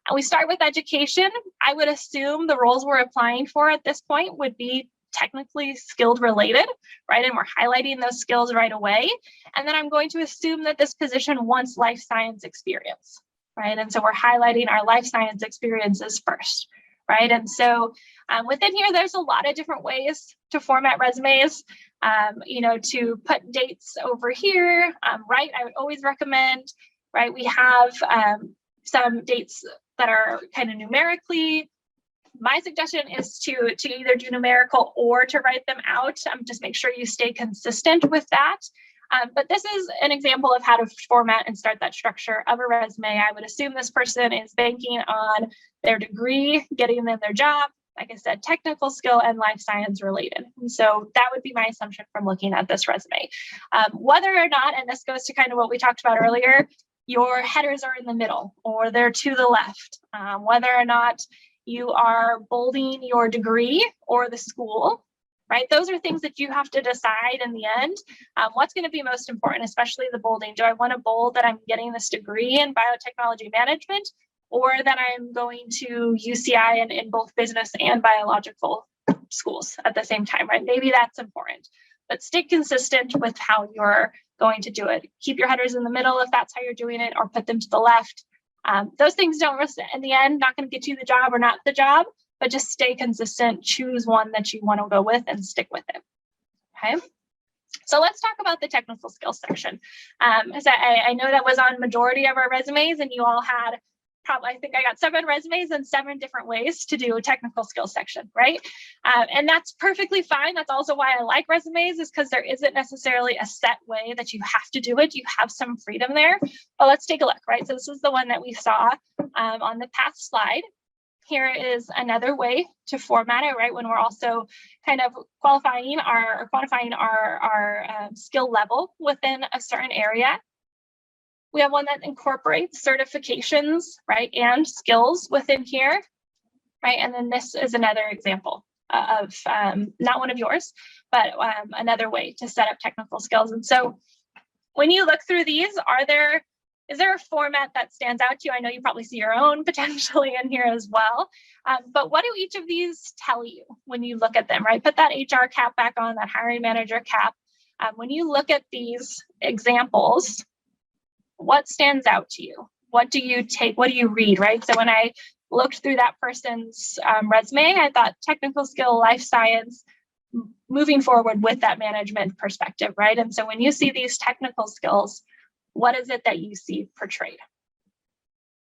And we start with education. I would assume the roles we're applying for at this point would be technically skilled related, right? And we're highlighting those skills right away. And then I'm going to assume that this position wants life science experience, right? And so we're highlighting our life science experiences first, right? And so within here, there's a lot of different ways to format resumes. You know, to put dates over here, right? I would always recommend, right? We have some dates that are kind of numerically. My suggestion is to either do numerical or to write them out. Just make sure you stay consistent with that. But this is an example of how to format and start that structure of a resume. I would assume this person is banking on their degree, getting them their job, like I said, technical skill and life science related. And so that would be my assumption from looking at this resume. Whether or not, and this goes to kind of what we talked about earlier, your headers are in the middle or they're to the left, whether or not you are bolding your degree or the school, right? Those are things that you have to decide in the end. What's going to be most important, especially the bolding? Do I want to bold that I'm getting this degree in biotechnology management, or that I'm going to UCI and in both business and biological schools at the same time, right? Maybe that's important, but stick consistent with how you're going to do it. Keep your headers in the middle if that's how you're doing it, or put them to the left. Those things don't, in the end, not going to get you the job or not the job, but just stay consistent, choose one that you want to go with and stick with it, okay? So let's talk about the technical skills section. As I know that was on majority of our resumes, and you all had I think I got 7 resumes and 7 different ways to do a technical skills section, right? And that's perfectly fine. That's also why I like resumes, is because there isn't necessarily a set way that you have to do it. You have some freedom there. But let's take a look, right? So this is the one that we saw on the past slide. Here is another way to format it, right? When we're also kind of quantifying our skill level within a certain area. We have one that incorporates certifications, right, and skills within here, right? And then this is another example of not one of yours, but another way to set up technical skills. And so when you look through these, is there a format that stands out to you? I know you probably see your own potentially in here as well, but what do each of these tell you when you look at them, right? Put that HR cap back on, that hiring manager cap. When you look at these examples, what stands out to you? What do you take? What do you read, right? So when I looked through that person's resume, I thought technical skill, life science, moving forward with that management perspective, right? And so when you see these technical skills, what is it that you see portrayed?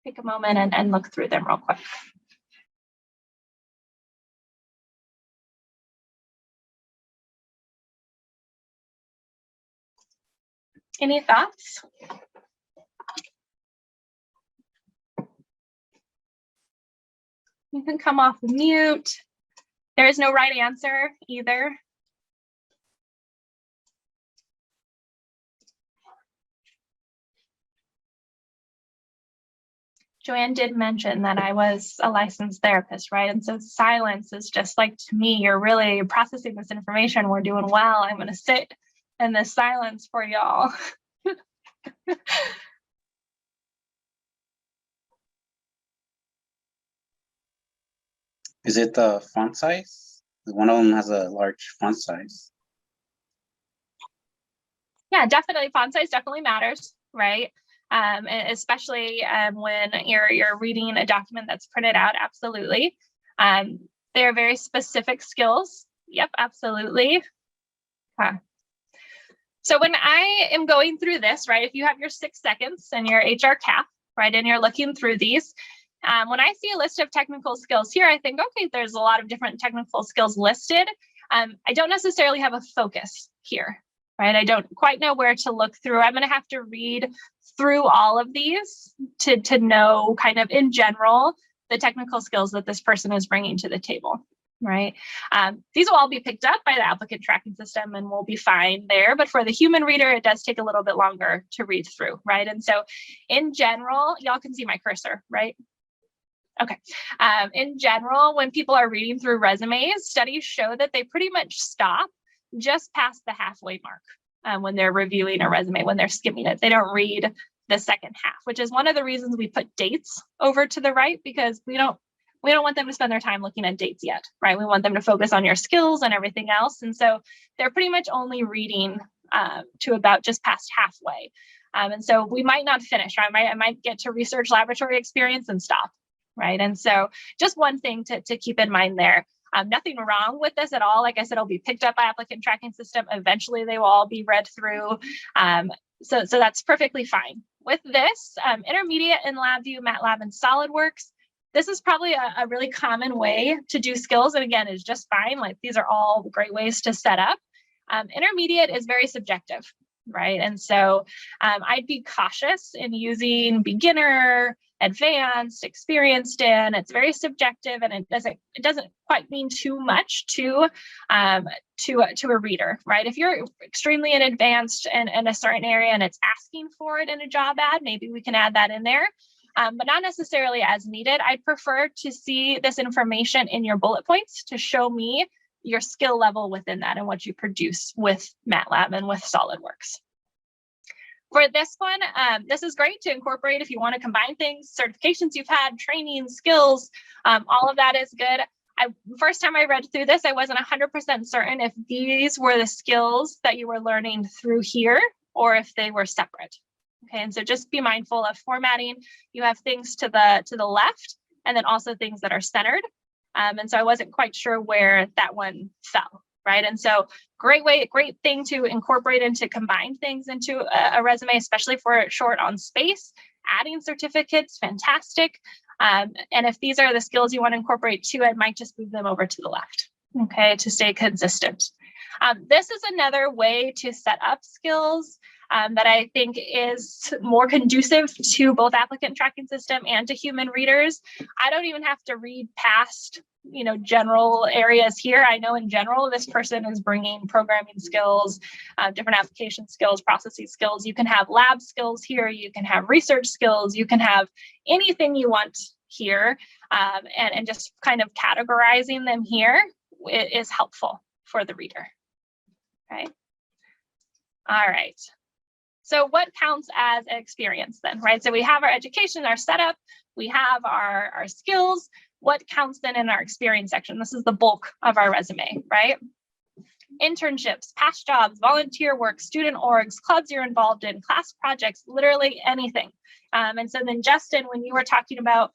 Take a moment and look through them real quick. Any thoughts? You can come off mute. There is no right answer either. Joanne did mention that I was a licensed therapist, right? And so silence is just like, to me, you're really processing this information. We're doing well. I'm going to sit in this silence for y'all.
Is it the font size? One of them has a large font size.
Yeah, definitely. Font size definitely matters, right? Especially when you're reading a document that's printed out. Absolutely. There are very specific skills. Yep, absolutely. So when I am going through this, right, if you have your 6 seconds and your HR cap, right, and you're looking through these, when I see a list of technical skills here, I think, okay, there's a lot of different technical skills listed. I don't necessarily have a focus here, right? I don't quite know where to look through. I'm going to have to read through all of these to know kind of in general the technical skills that this person is bringing to the table, right? These will all be picked up by the applicant tracking system and we'll be fine there. But for the human reader, it does take a little bit longer to read through, right? And so in general, y'all can see my cursor, right? Okay. In general, when people are reading through resumes, studies show that they pretty much stop just past the halfway mark when they're reviewing a resume, when they're skimming it. They don't read the second half, which is one of the reasons we put dates over to the right, because we don't want them to spend their time looking at dates yet, right? We want them to focus on your skills and everything else. And so they're pretty much only reading to about just past halfway. And so we might not finish, right? I might get to research laboratory experience and stop, right? And so just one thing to keep in mind there. Nothing wrong with this at all. Like I said, it'll be picked up by applicant tracking system. Eventually they will all be read through. So that's perfectly fine. With this, intermediate in LabVIEW, MATLAB, and SolidWorks, this is probably a really common way to do skills. And again, is just fine. Like these are all great ways to set up. Intermediate is very subjective, right? And so I'd be cautious in using beginner, advanced, experienced in. It's very subjective, and it doesn't quite mean too much to a reader, right? If you're extremely advanced in a certain area and it's asking for it in a job ad, maybe we can add that in there. But not necessarily as needed. I'd prefer to see this information in your bullet points to show me your skill level within that and what you produce with MATLAB and with SolidWorks. For this one, this is great to incorporate if you want to combine things, certifications you've had, training, skills, all of that is good. First time I read through this, I wasn't 100% certain if these were the skills that you were learning through here or if they were separate. Okay, and so just be mindful of formatting. You have things to the left and then also things that are centered. And so I wasn't quite sure where that one fell, right? And so great thing to incorporate and to combine things into a resume, especially for short on space. Adding certificates, fantastic. And if these are the skills you want to incorporate too, I might just move them over to the left, okay, to stay consistent. This is another way to set up skills that I think is more conducive to both applicant tracking system and to human readers. I don't even have to read past, general areas here. I know in general, this person is bringing programming skills, different application skills, processing skills. You can have lab skills here. You can have research skills. You can have anything you want here, and just kind of categorizing them here is helpful for the reader. Okay. All right. So what counts as experience then, right? So we have our education, our setup, we have our skills. What counts then in our experience section? This is the bulk of our resume, right? Internships, past jobs, volunteer work, student orgs, clubs you're involved in, class projects, literally anything. And so then Justin, when you were talking about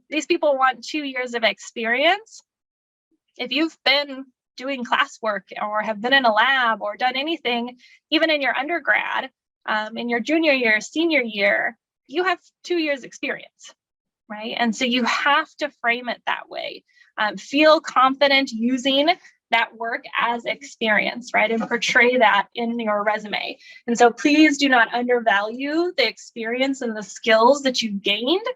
these people want 2 years of experience, if you've been doing classwork or have been in a lab or done anything, even in your undergrad, in your junior year, senior year, you have 2 years experience, right? And so you have to frame it that way. Feel confident using that work as experience, right? And portray that in your resume. And so please do not undervalue the experience and the skills that you gained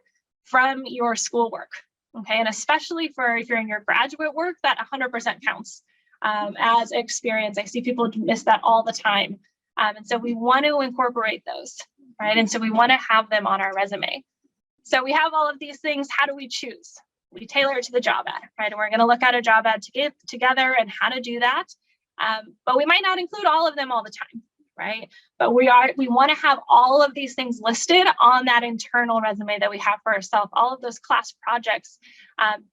from your schoolwork, okay? And especially if you're in your graduate work, that 100% counts as experience. I see people miss that all the time. And so we want to incorporate those, right? And so we want to have them on our resume. So we have all of these things. How do we choose? We tailor it to the job ad, right? And we're going to look at a job ad together and how to do that. But we might not include all of them all the time, right? But we want to have all of these things listed on that internal resume that we have for ourselves, all of those class projects,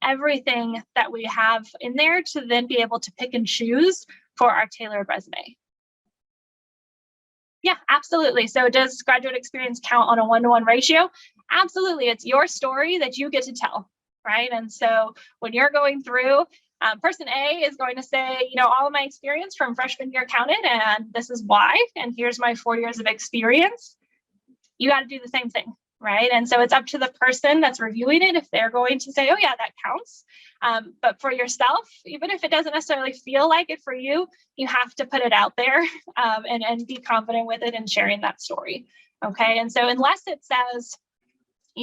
everything that we have in there to then be able to pick and choose for our tailored resume. Yeah, absolutely. So does graduate experience count on a 1-to-1 ratio? Absolutely. It's your story that you get to tell, right? And so when you're going through, person A is going to say, all of my experience from freshman year counted, and this is why, and here's my 4 years of experience. You got to do the same thing, right? And so it's up to the person that's reviewing it if they're going to say, oh yeah, that counts. But for yourself, even if it doesn't necessarily feel like it for you, you have to put it out there and be confident with it and sharing that story, okay? And so unless it says,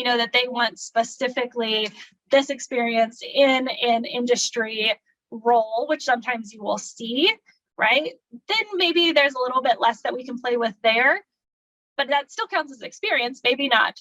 that they want specifically this experience in an industry role, which sometimes you will see, right? Then maybe there's a little bit less that we can play with there, but that still counts as experience, maybe not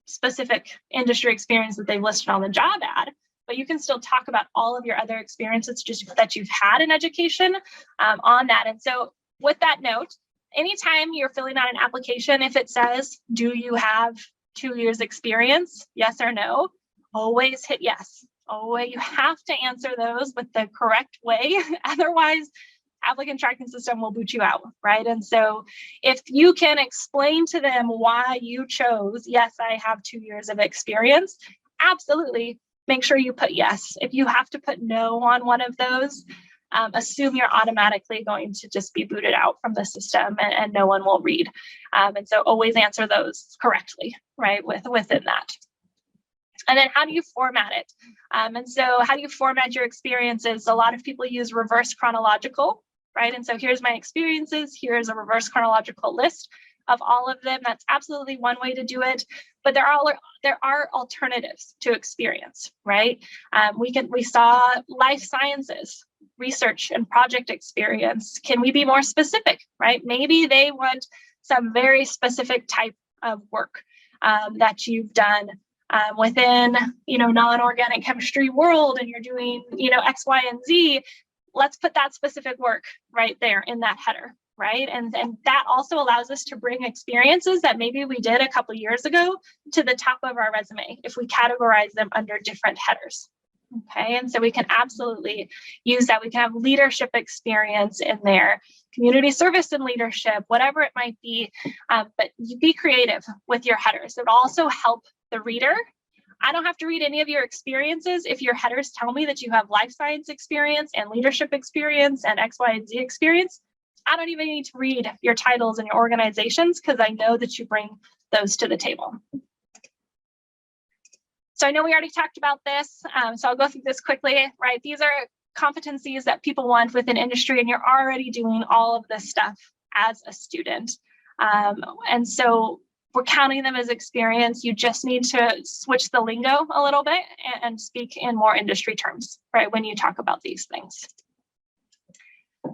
specific industry experience that they've listed on the job ad, but you can still talk about all of your other experiences just that you've had in education on that. And so with that note, anytime you're filling out an application, if it says, do you have 2 years experience, yes or no, always hit yes. Always, you have to answer those with the correct way. Otherwise, applicant tracking system will boot you out, right? And so if you can explain to them why you chose, yes, I have 2 years of experience, absolutely make sure you put yes. If you have to put no on one of those, assume you're automatically going to just be booted out from the system and no one will read. And so always answer those correctly, right, within that. And then how do you format it? And so how do you format your experiences? A lot of people use reverse chronological, right? And so here's my experiences. Here's a reverse chronological list of all of them. That's absolutely one way to do it. But there are alternatives to experience, right? We saw life sciences, research and project experience. Can we be more specific, right? Maybe they want some very specific type of work that you've done within, non-organic chemistry world, and you're doing, X, Y, and Z. Let's put that specific work right there in that header, right? And that also allows us to bring experiences that maybe we did a couple years ago to the top of our resume if we categorize them under different headers. Okay, and so we can absolutely use that. We can have leadership experience in there, community service and leadership, whatever it might be, but you be creative with your headers. It will also help the reader. I don't have to read any of your experiences if your headers tell me that you have life science experience and leadership experience and X, Y, and Z experience. I don't even need to read your titles and your organizations because I know that you bring those to the table. So I know we already talked about this, so I'll go through this quickly, right? These are competencies that people want within industry, and you're already doing all of this stuff as a student. And so we're counting them as experience. You just need to switch the lingo a little bit and speak in more industry terms, right, when you talk about these things.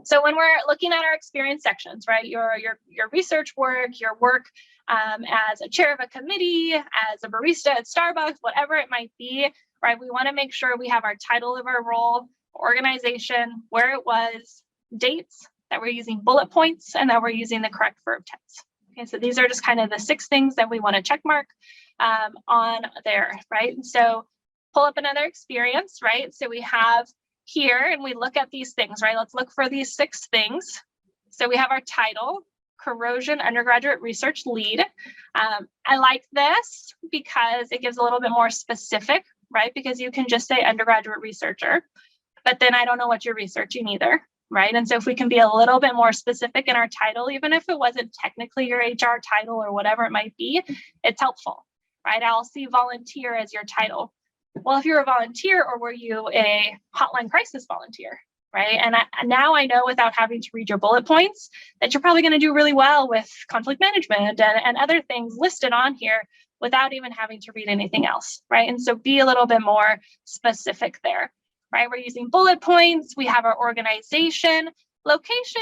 So when we're looking at our experience sections, right, your research work, your work as a chair of a committee, as a barista at Starbucks, whatever it might be, right, we want to make sure we have our title of our role, organization, where it was, dates, that we're using bullet points, and that we're using the correct verb tense. Okay, so these are just kind of the 6 things that we want to check mark on there, right? And so pull up another experience, right? So we have here, and we look at these things, right? Let's look for these 6 things. So we have our title, corrosion undergraduate research lead. I like this because it gives a little bit more specific, right? Because you can just say undergraduate researcher, but then I don't know what you're researching either, right? And so if we can be a little bit more specific in our title, even if it wasn't technically your HR title or whatever it might be, it's helpful, right? I'll see volunteer as your title. Well, if you're a volunteer, or were you a hotline crisis volunteer, right? And now I know, without having to read your bullet points, that you're probably going to do really well with conflict management and other things listed on here without even having to read anything else, right? And so be a little bit more specific there, right? We're using bullet points. We have our organization. Location,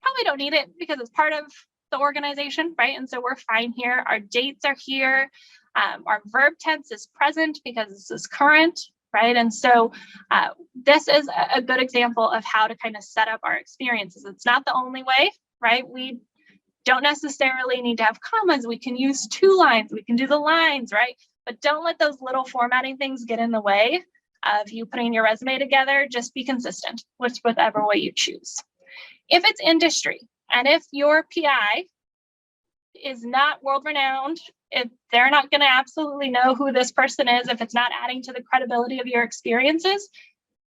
probably don't need it because it's part of the organization, right? And so we're fine here. Our dates are here. Our verb tense is present because this is current, right? And so this is a good example of how to kind of set up our experiences. It's not the only way, right? We don't necessarily need to have commas. We can use 2 lines. We can do the lines, right? But don't let those little formatting things get in the way of you putting your resume together. Just be consistent with whatever way you choose. If it's industry, and if your PI is not world-renowned, if they're not going to absolutely know who this person is, if it's not adding to the credibility of your experiences,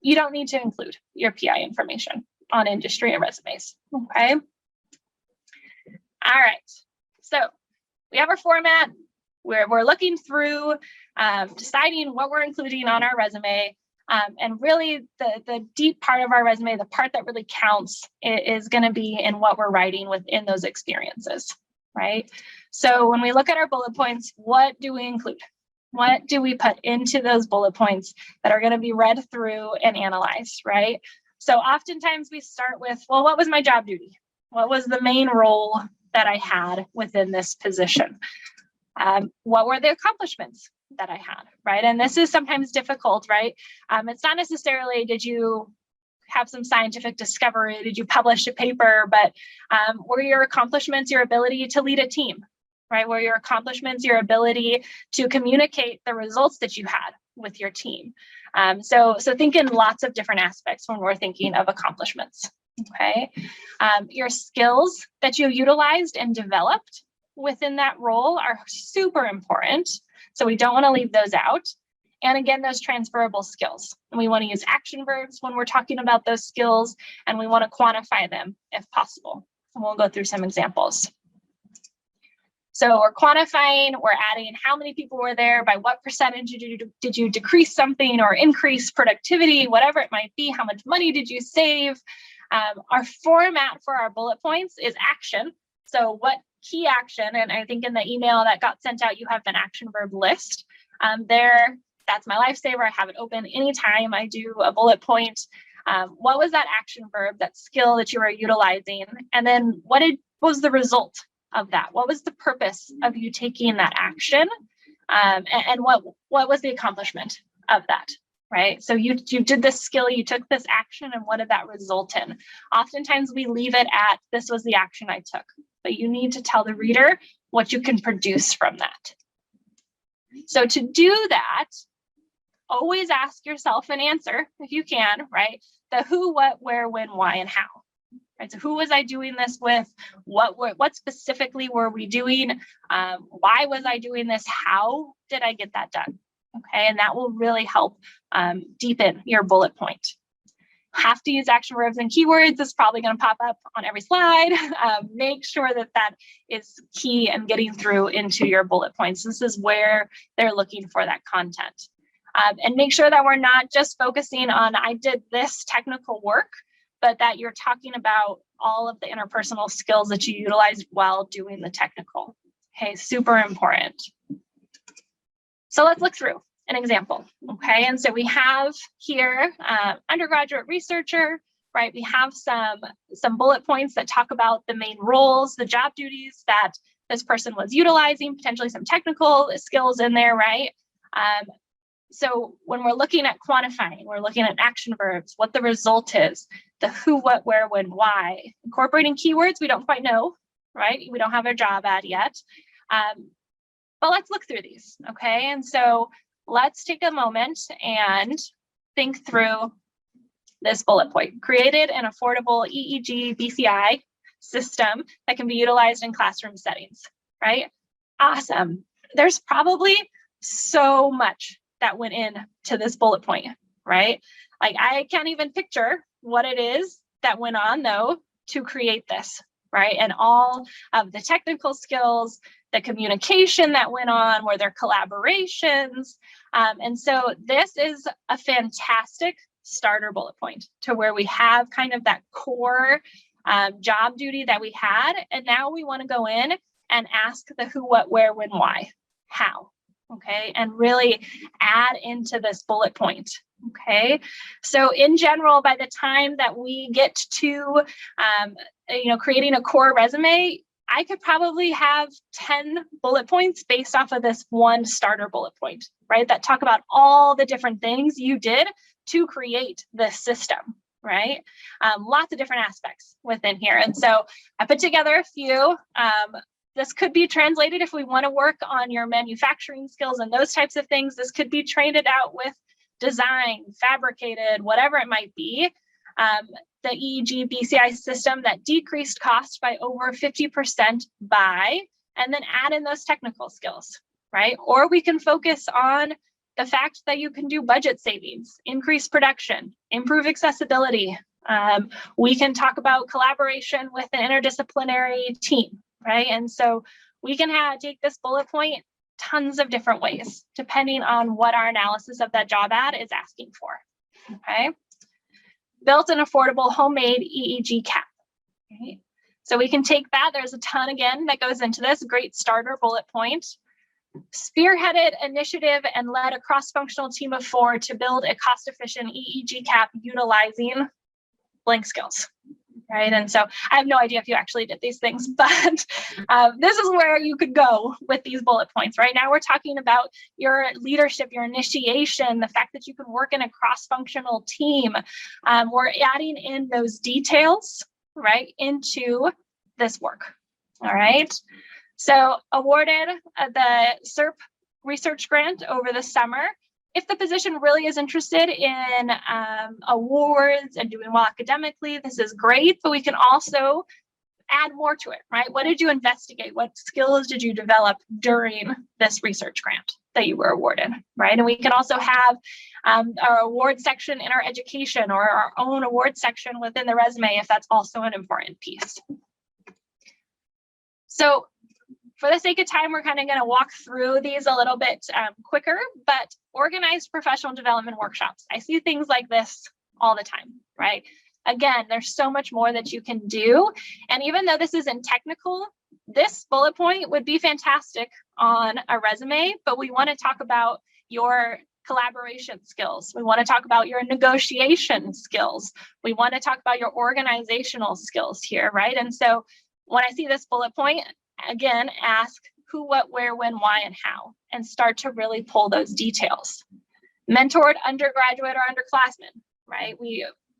you don't need to include your PI information on industry and resumes, okay? All right, so we have our format. We're looking through, deciding what we're including on our resume, and really the deep part of our resume, the part that really counts, is going to be in what we're writing within those experiences, right? So when we look at our bullet points, what do we include? What do we put into those bullet points that are going to be read through and analyzed, right? So oftentimes we start with, well, what was my job duty? What was the main role that I had within this position? What were the accomplishments that I had, right? And this is sometimes difficult, right? It's not necessarily, did you have some scientific discovery, did you publish a paper, but were your accomplishments your ability to lead a team, right? Were your accomplishments your ability to communicate the results that you had with your team? So think in lots of different aspects when we're thinking of accomplishments, okay? Your skills that you utilized and developed within that role are super important. So we don't want to leave those out. And again, those transferable skills. And we want to use action verbs when we're talking about those skills, and we want to quantify them if possible. And we'll go through some examples. So we're quantifying, we're adding how many people were there, by what percentage did you decrease something or increase productivity, whatever it might be, how much money did you save? Our format for our bullet points is action. So what key action, and I think in the email that got sent out, you have an action verb list. That's my lifesaver. I have it open anytime I do a bullet point. What was that action verb, that skill that you were utilizing? And then what was the result of that? What was the purpose of you taking that action? And what was the accomplishment of that, right? So you did this skill, you took this action, and what did that result in? Oftentimes we leave it at, this was the action I took, but you need to tell the reader what you can produce from that. So to do that, always ask yourself an answer, if you can, right? The who, what, where, when, why, and how. Right? So who was I doing this with? What specifically were we doing? Why was I doing this? How did I get that done? Okay, and that will really help deepen your bullet point. Have to use action verbs and keywords. It's probably going to pop up on every slide. Make sure that that is key and getting through into your bullet points. This is where they're looking for that content. And make sure that we're not just focusing on, I did this technical work, but that you're talking about all of the interpersonal skills that you utilized while doing the technical. Okay, super important. So let's look through an example, okay? And so we have here undergraduate researcher, right? We have some bullet points that talk about the main roles, the job duties that this person was utilizing, potentially some technical skills in there, right? So when we're looking at quantifying, we're looking at action verbs, what the result is, the who, what, where, when, why. Incorporating keywords, we don't quite know, right? We don't have a job ad yet. But let's look through these, okay? And so let's take a moment and think through this bullet point. Created an affordable EEG BCI system that can be utilized in classroom settings, right? Awesome. There's probably so much that went into this bullet point, right? Like I can't even picture what it is that went on though to create this, right? And all of the technical skills, the communication that went on, were there collaborations? And so this is a fantastic starter bullet point to where we have kind of that core job duty that we had. And now we want to go in and ask the who, what, where, when, why, how. Okay, and really add into this bullet point. Okay, so in general, by the time that we get to creating a core resume, I could probably have 10 bullet points based off of this one starter bullet point, right? That talk about all the different things you did to create this system, right? Lots of different aspects within here. And so I put together a few. This could be translated if we want to work on your manufacturing skills and those types of things. This could be traded out with design, fabricated, whatever it might be. The EEG BCI system that decreased cost by over 50% by, and then add in those technical skills, right? Or we can focus on the fact that you can do budget savings, increase production, improve accessibility. We can talk about collaboration with an interdisciplinary team. Right. And so we can take this bullet point tons of different ways, depending on what our analysis of that job ad is asking for. Okay. Built an affordable homemade EEG cap. Okay. So we can take that. There's a ton again that goes into this. Great starter bullet point. Spearheaded initiative and led a cross-functional team of 4 to build a cost-efficient EEG cap utilizing blank skills. right? And so I have no idea if you actually did these things, but this is where you could go with these bullet points. Right now, we're talking about your leadership, your initiation, the fact that you can work in a cross-functional team. We're adding in those details, right, into this work. All right. So awarded the SERP research grant over the summer. If the position really is interested in awards and doing well academically, this is great, but we can also add more to it, right? What did you investigate? What skills did you develop during this research grant that you were awarded, right? And we can also have our award section in our education or our own award section within the resume if that's also an important piece. So for the sake of time, we're kind of going to walk through these a little bit quicker, but organized professional development workshops. I see things like this all the time, right? Again, there's so much more that you can do. And even though this isn't technical, this bullet point would be fantastic on a resume, but we want to talk about your collaboration skills. We want to talk about your negotiation skills. We want to talk about your organizational skills here, right? And so when I see this bullet point, again, ask who, what, where, when, why, and how, and start to really pull those details. Mentored undergraduate or underclassmen, right?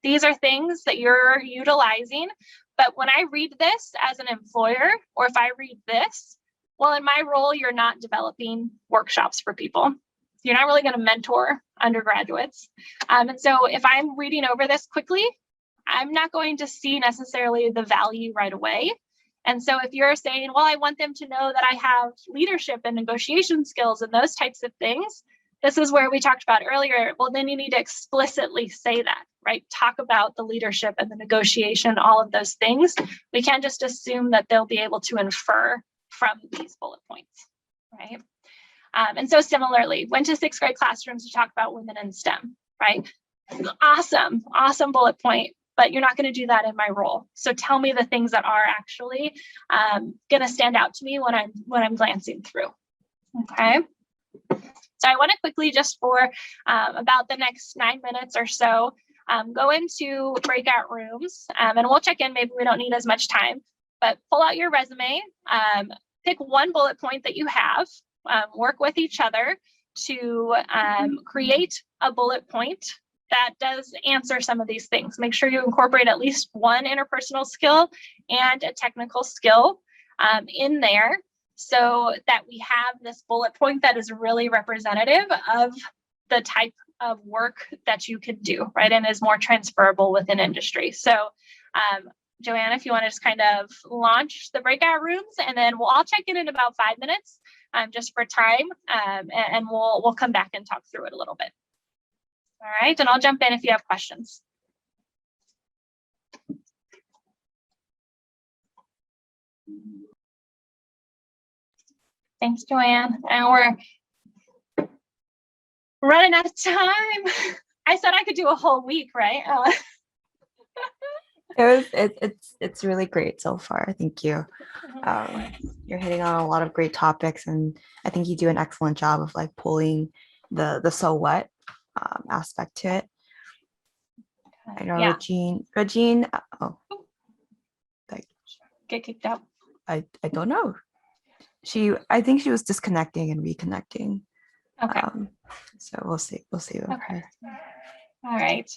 These are things that you're utilizing, but when I read this as an employer, or if I read this, well, in my role, you're not developing workshops for people. You're not really going to mentor undergraduates. And so if I'm reading over this quickly, I'm not going to see necessarily the value right away. And so if you're saying, well, I want them to know that I have leadership and negotiation skills and those types of things, this is where we talked about earlier. Well, then you need to explicitly say that, right? Talk about the leadership and the negotiation, all of those things. We can't just assume that they'll be able to infer from these bullet points, right? And so similarly, went to 6th grade classrooms to talk about women in STEM, right? Awesome, awesome bullet point. But you're not going to do that in my role. So tell me the things that are actually going to stand out to me when I'm glancing through. Okay. So I want to quickly, just for about the next 9 minutes or so, go into breakout rooms, and we'll check in. Maybe we don't need as much time, but pull out your resume, pick one bullet point that you have, work with each other to create a bullet point that does answer some of these things. Make sure you incorporate at least one interpersonal skill and a technical skill in there so that we have this bullet point that is really representative of the type of work that you could do, right? And is more transferable within industry. So Joanne, if you want to just kind of launch the breakout rooms, and then I'll check in about 5 minutes just for time, and we'll come back and talk through it a little bit. All right, and I'll jump in if you have questions. Thanks, Joanne. And we're running out of time. I said I could do a whole week, right?
It's really great so far. Thank you. You're hitting on a lot of great topics, and I think you do an excellent job of like pulling the so what aspect to it. I know, yeah. Regine,
get kicked out.
I don't know. I think she was disconnecting and reconnecting.
Okay.
So we'll see with her.
All right.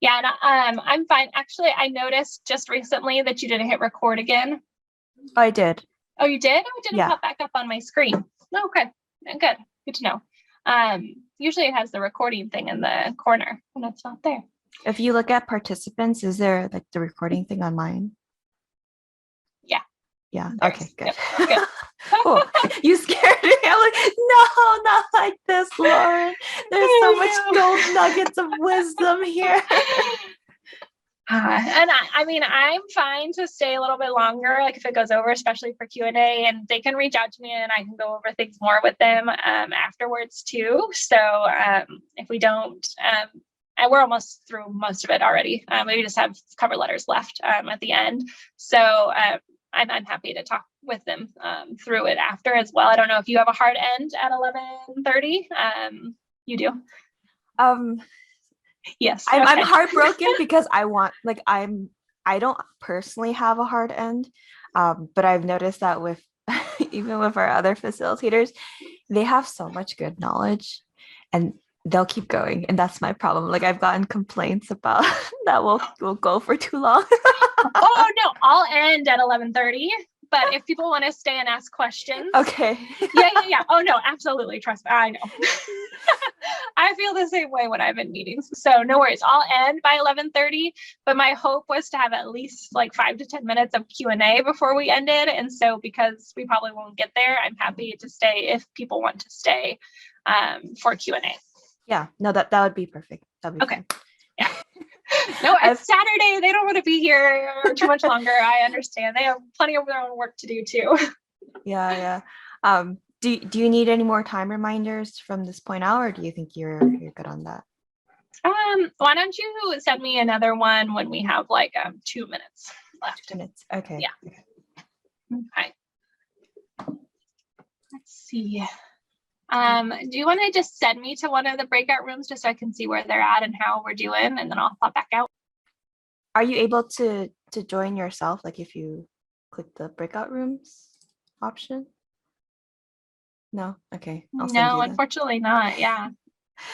Yeah, and I'm fine. Actually, I noticed just recently that you didn't hit record again.
Oh, I did.
Oh, you did? Oh, it didn't pop back up on my screen. Oh, okay. Good to know. Usually it has the recording thing in the corner and it's not there.
If you look at participants, is there like the recording thing on mine?
Yeah.
Yeah. Okay, good.
Yep, good.
Cool. You scared me. I'm like, no, not like this, Lauren. There's so much gold nuggets of wisdom here.
And I mean, I'm fine to stay a little bit longer, like if it goes over, especially for Q&A, and they can reach out to me and I can go over things more with them afterwards too. So if we don't, and we're almost through most of it already. We just have cover letters left at the end. So I'm happy to talk with them through it after as well. I don't know if you have a hard end at 11:30. You do?
Yes.
I'm
heartbroken because I I don't personally have a hard end, but I've noticed that with even with our other facilitators, they have so much good knowledge and they'll keep going. And that's my problem. Like I've gotten complaints about that we'll go for too long.
Oh no, I'll end at 11:30. But if people want to stay and ask questions,
Okay.
yeah. Oh no, absolutely. Trust me, I know. I feel the same way when I'm in meetings. So no worries. I'll end by 11:30. But my hope was to have at least like 5 to 10 minutes of Q&A before we ended. And so because we probably won't get there, I'm happy to stay if people want to stay for Q&A.
Yeah, no, that would be perfect. That'd be
Okay.
fine.
Yeah. No, it's Saturday. They don't want to be here too much longer. I understand. They have plenty of their own work to do too.
Yeah. Do you need any more time reminders from this point out, or do you think you're good on that?
Why don't you send me another one when we have like 2 minutes left?
2 minutes. Okay.
Yeah. Okay. Let's see. Do you want to just send me to one of the breakout rooms just so I can see where they're at and how we're doing, and then I'll pop back out?
Are you able to join yourself, like if you click the breakout rooms option? No? Okay. I'll send
No,
you then.
unfortunately not. Yeah.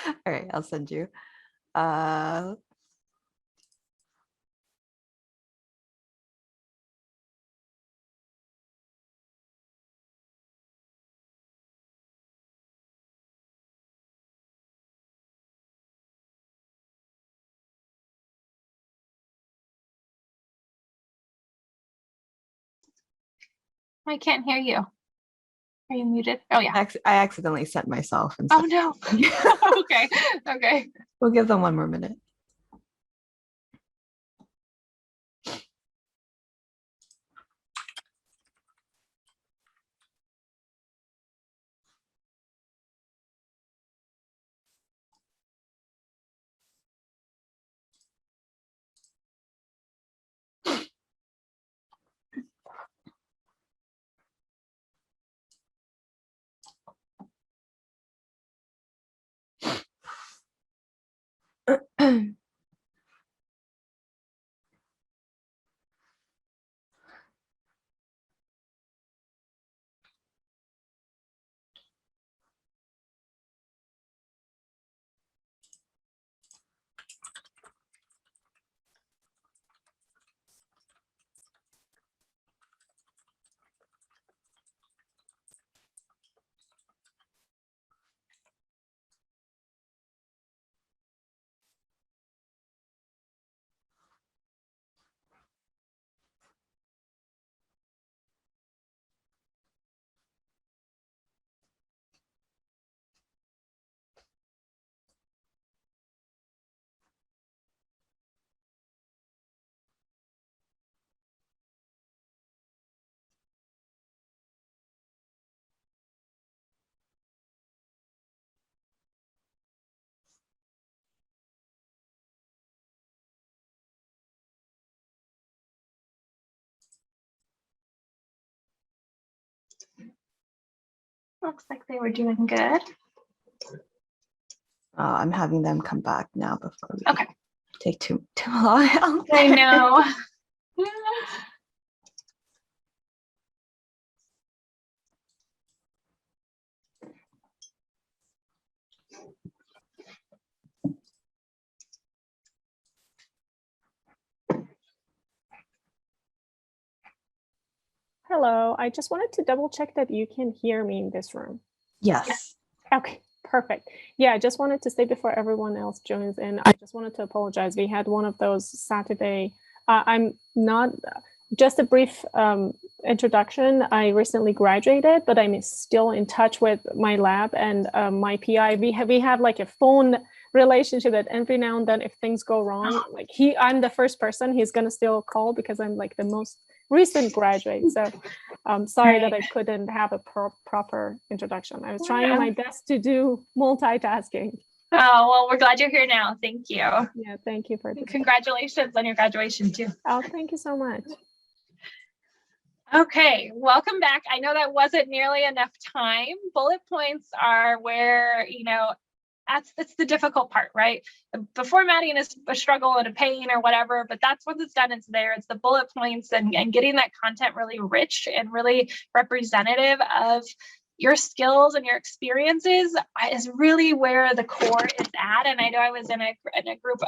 All right, I'll send you.
I can't hear you. Are you muted? Oh yeah.
I accidentally sent myself.
Oh no. Okay. Okay.
We'll give them one more minute.
Looks like they were doing good.
I'm having them come back now before we
Okay.
take too long.
I know.
Hello, I just wanted to double check that you can hear me in this room.
Yes.
Okay, perfect. Yeah, I just wanted to say before everyone else joins in, I just wanted to apologize. We had one of those Saturday, I'm not, just a brief introduction. I recently graduated, but I'm still in touch with my lab and my PI. We have like a phone relationship that every now and then if things go wrong, like I'm the first person he's gonna still call because I'm like the most recent graduate. So I'm sorry that I couldn't have a proper introduction. I was trying my best to do multitasking.
Oh, well, we're glad you're here now. Thank you.
Yeah, thank you for this.
Congratulations on your graduation too.
Oh, thank you so much.
Okay, welcome back. I know that wasn't nearly enough time. Bullet points are where, That's the difficult part, right? The formatting is a struggle and a pain or whatever, but that's once it's done, it's there. It's the bullet points and getting that content really rich and really representative of your skills and your experiences is really where the core is at. And I know I was in a group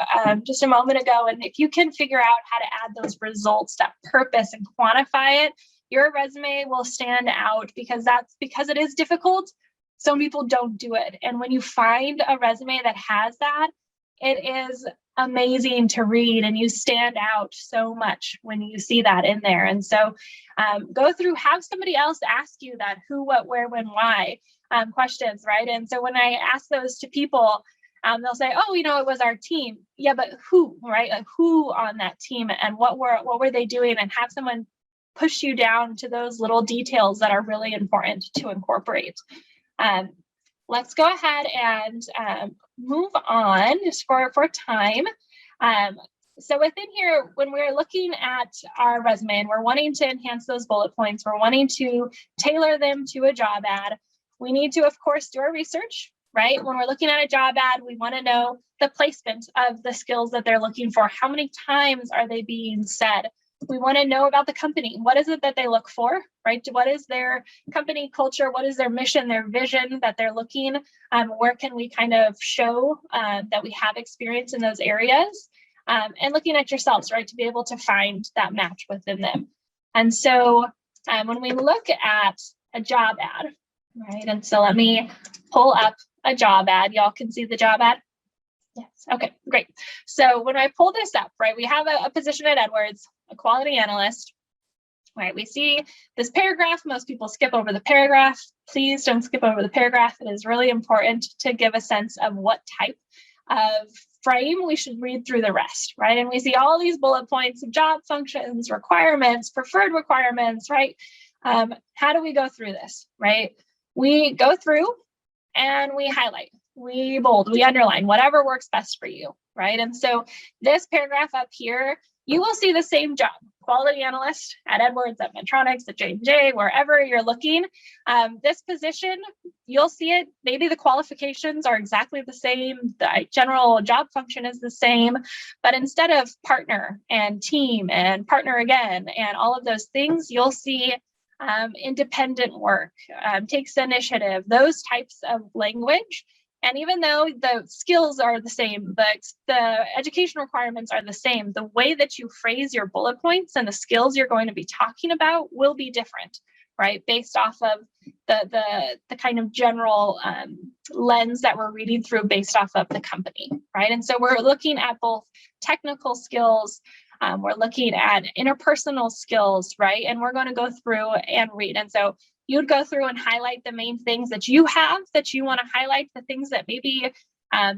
just a moment ago, and if you can figure out how to add those results, that purpose, and quantify it, your resume will stand out, because it is difficult. Some people don't do it. And when you find a resume that has that, it is amazing to read, and you stand out so much when you see that in there. And so go through, have somebody else ask you that who, what, where, when, why questions, right? And so when I ask those to people, they'll say, oh, it was our team. Yeah, but who, right? Like, who on that team, and what were they doing? And have someone push you down to those little details that are really important to incorporate. Let's go ahead and move on just for time. So within here, when we're looking at our resume and we're wanting to enhance those bullet points, we're wanting to tailor them to a job ad, we need to, of course, do our research, right? When we're looking at a job ad, we want to know the placement of the skills that they're looking for. How many times are they being said? We want to know about the company. What is it that they look for, right? What is their company culture? What is their mission, their vision that they're looking? Where can we kind of show that we have experience in those areas? And looking at yourselves, right, to be able to find that match within them. And so when we look at a job ad, right, and so let me pull up a job ad. Y'all can see the job ad? Yes. Okay, great. So when I pull this up, right, we have a position at Edwards, a quality analyst, right? We see this paragraph. Most people skip over the paragraph. Please don't skip over the paragraph. It is really important to give a sense of what type of frame we should read through the rest, right? And we see all these bullet points of job functions, requirements, preferred requirements, right? How do we go through this, right? We go through and we highlight, we bold, we underline, whatever works best for you, right? And so this paragraph up here, you will see the same job, quality analyst at Edwards, at Medtronic, at J&J, wherever you're looking. This position, you'll see it, maybe the qualifications are exactly the same, the general job function is the same, but instead of partner and team and partner again and all of those things, you'll see independent work, takes initiative, those types of language. And even though the skills are the same, the education requirements are the same, the way that you phrase your bullet points and the skills you're going to be talking about will be different, right? Based off of the kind of general lens that we're reading through based off of the company, right? And so we're looking at both technical skills, we're looking at interpersonal skills, right? And we're going to go through and read. And so you'd go through and highlight the main things that you have that you want to highlight, the things that maybe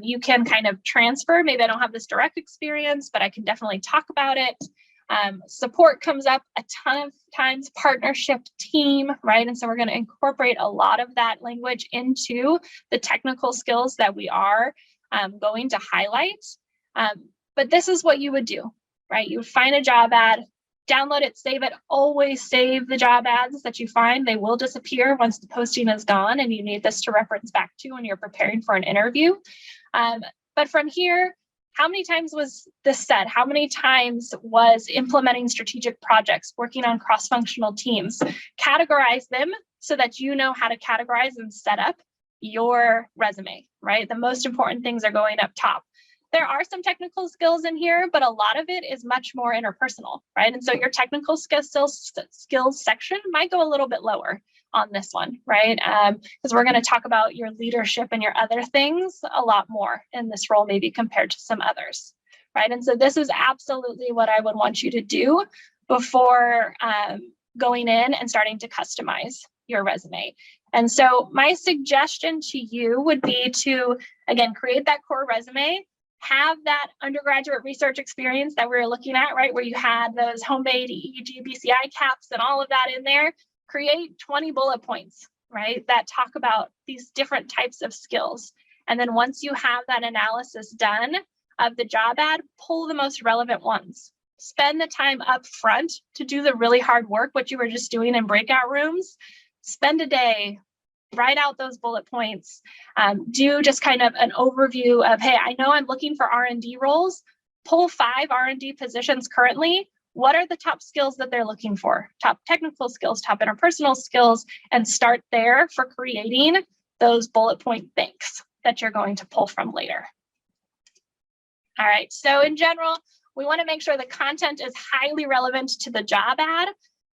you can kind of transfer. Maybe I don't have this direct experience, but I can definitely talk about it. Support comes up a ton of times, partnership, team, right? And so we're going to incorporate a lot of that language into the technical skills that we are going to highlight. But this is what you would do, right? You would find a job ad, download it, save it, always save the job ads that you find. They will disappear once the posting is gone, and you need this to reference back to when you're preparing for an interview. But from here, how many times was this said? How many times was implementing strategic projects, working on cross-functional teams? Categorize them so that you know how to categorize and set up your resume, right? The most important things are going up top. There are some technical skills in here, but a lot of it is much more interpersonal, right? And so your technical skills section might go a little bit lower on this one, right? Because we're going to talk about your leadership and your other things a lot more in this role, maybe compared to some others, right? And so this is absolutely what I would want you to do before going in and starting to customize your resume. And so my suggestion to you would be to, again, create that core resume, have that undergraduate research experience that we were looking at, right, where you had those home-made EEG, BCI caps and all of that in there. Create 20 bullet points, right, that talk about these different types of skills. And then once you have that analysis done of the job ad, pull the most relevant ones. Spend the time up front to do the really hard work, what you were just doing in breakout rooms. Spend a day, write out those bullet points, do just kind of an overview of, hey, I know I'm looking for R&D roles, pull 5 R&D positions currently. What are the top skills that they're looking for? Top technical skills, top interpersonal skills, and start there for creating those bullet point banks that you're going to pull from later. All right, so in general, we want to make sure the content is highly relevant to the job ad,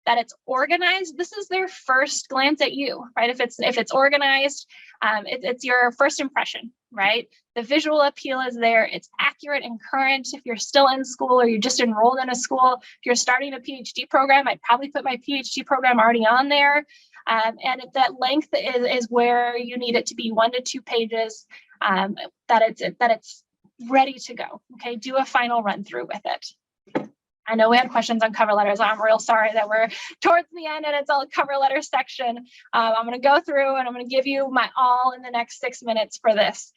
that it's organized. This is their first glance at you, right? If it's organized, it's your first impression, right? The visual appeal is there. It's accurate and current. If you're still in school or you just enrolled in a school, if you're starting a PhD program, I'd probably put my PhD program already on there. And that length is where you need it to be, 1 to 2 pages, that it's ready to go. Okay, do a final run through with it. I know we had questions on cover letters. I'm real sorry that we're towards the end and it's all cover letter section. I'm going to go through and I'm going to give you my all in the next 6 minutes for this.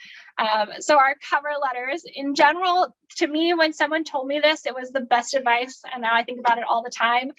So our cover letters in general, to me, when someone told me this, it was the best advice. And now I think about it all the time.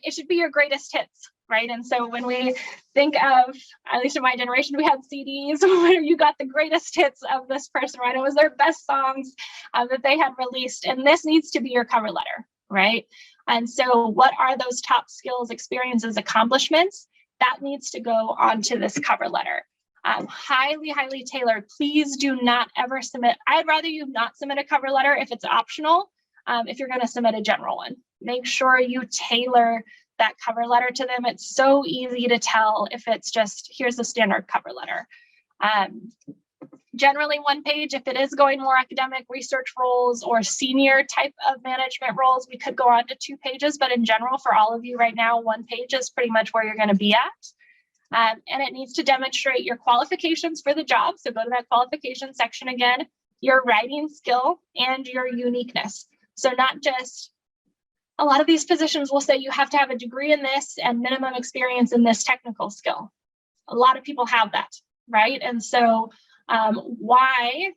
It should be your greatest hits, right? And so when we think of, at least in my generation, we had CDs where you got the greatest hits of this person, right? It was their best songs that they had released. And this needs to be your cover letter, right? And so what are those top skills, experiences, accomplishments? That needs to go onto this cover letter. Highly, highly tailored. Please do not ever submit. I'd rather you not submit a cover letter if it's optional. If you're going to submit a general one, make sure you tailor that cover letter to them. It's so easy to tell if it's just, here's the standard cover letter. Generally 1 page. If it is going more academic research roles or senior type of management roles, we could go on to 2 pages, but in general, for all of you right now, 1 page is pretty much where you're going to be at. And it needs to demonstrate your qualifications for the job. So go to that qualification section again, your writing skill and your uniqueness. So not just, a lot of these positions will say you have to have a degree in this and minimum experience in this technical skill. A lot of people have that, right? And so why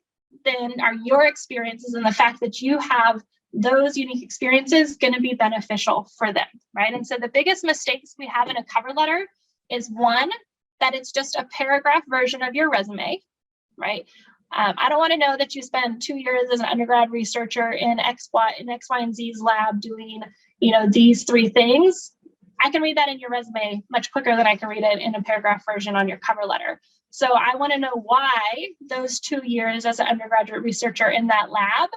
then are your experiences and the fact that you have those unique experiences going to be beneficial for them, right? And so the biggest mistakes we have in a cover letter is, 1, that it's just a paragraph version of your resume, right? I don't want to know that you spend 2 years as an undergrad researcher in X, Y, and Z's lab doing, these 3 things. I can read that in your resume much quicker than I can read it in a paragraph version on your cover letter. So I want to know why those 2 years as an undergraduate researcher in that lab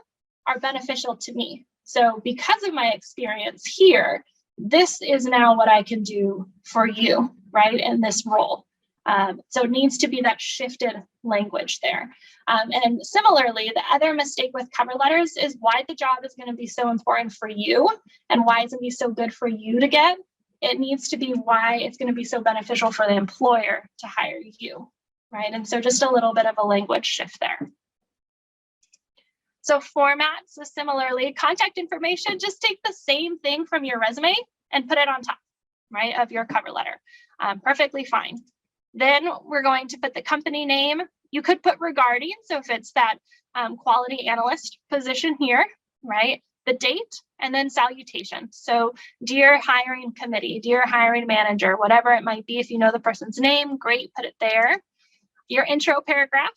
are beneficial to me. So because of my experience here, this is now what I can do for you, right, in this role. So it needs to be that shifted language there. And similarly, the other mistake with cover letters is why the job is going to be so important for you and why it's going to be so good for you to get. It needs to be why it's going to be so beneficial for the employer to hire you, right? And so just a little bit of a language shift there. So format, so similarly, contact information, just take the same thing from your resume and put it on top, right, of your cover letter. Perfectly fine. Then we're going to put the company name. You could put regarding, so if it's that quality analyst position here, right, the date, and then salutation. So dear hiring committee, dear hiring manager, whatever it might be. If you know the person's name, great, put it there. Your intro paragraph,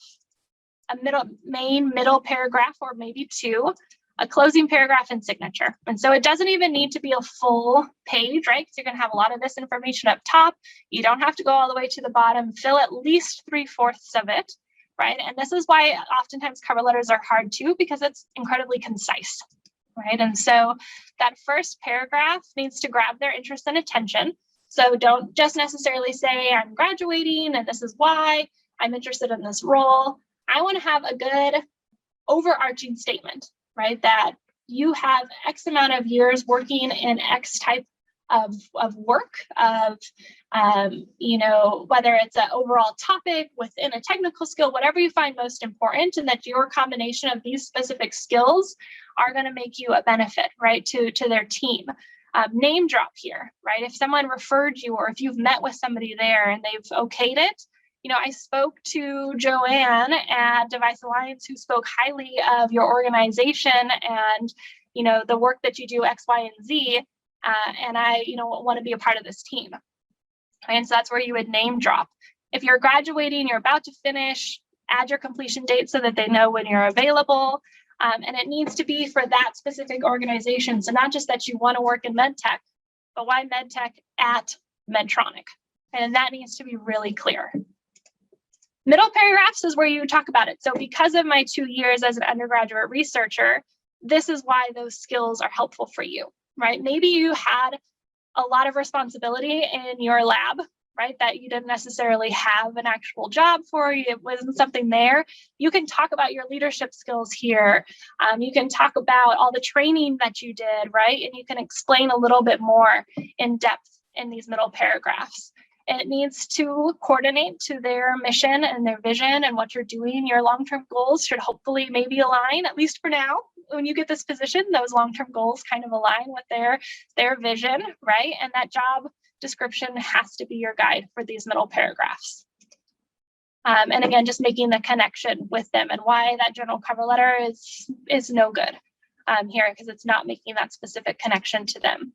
a main middle paragraph, or maybe 2, a closing paragraph, and signature. And so it doesn't even need to be a full page, right? Because you're going to have a lot of this information up top. You don't have to go all the way to the bottom. Fill at least 3/4 of it, right? And this is why oftentimes cover letters are hard too, because it's incredibly concise, right? And so that first paragraph needs to grab their interest and attention. So don't just necessarily say, I'm graduating and this is why I'm interested in this role. I want to have a good overarching statement, right? That you have X amount of years working in X type of work, of, whether it's an overall topic within a technical skill, whatever you find most important, and that your combination of these specific skills are going to make you a benefit, right, to their team. Name drop here, right? If someone referred you or if you've met with somebody there and they've okayed it, I spoke to Joanne at DeviceAlliance, who spoke highly of your organization and, the work that you do X, Y, and Z. And I, want to be a part of this team. And so that's where you would name drop. If you're graduating, you're about to finish, add your completion date so that they know when you're available. And it needs to be for that specific organization. So not just that you want to work in medtech, but why medtech at Medtronic. And that needs to be really clear. Middle paragraphs is where you talk about it. So because of my 2 years as an undergraduate researcher, this is why those skills are helpful for you, right? Maybe you had a lot of responsibility in your lab, right, that you didn't necessarily have an actual job for, it wasn't something there. You can talk about your leadership skills here. You can talk about all the training that you did, right? And you can explain a little bit more in depth in these middle paragraphs. It needs to coordinate to their mission and their vision and what you're doing. Your long-term goals should hopefully maybe align, at least for now. When you get this position, those long-term goals kind of align with their vision, right? And that job description has to be your guide for these middle paragraphs. And again, just making the connection with them and why that general cover letter is no good here, because it's not making that specific connection to them.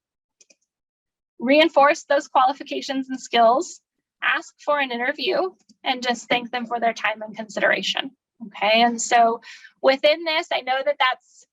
Reinforce those qualifications and skills, ask for an interview, and just thank them for their time and consideration. Okay, and so within this, I know that that's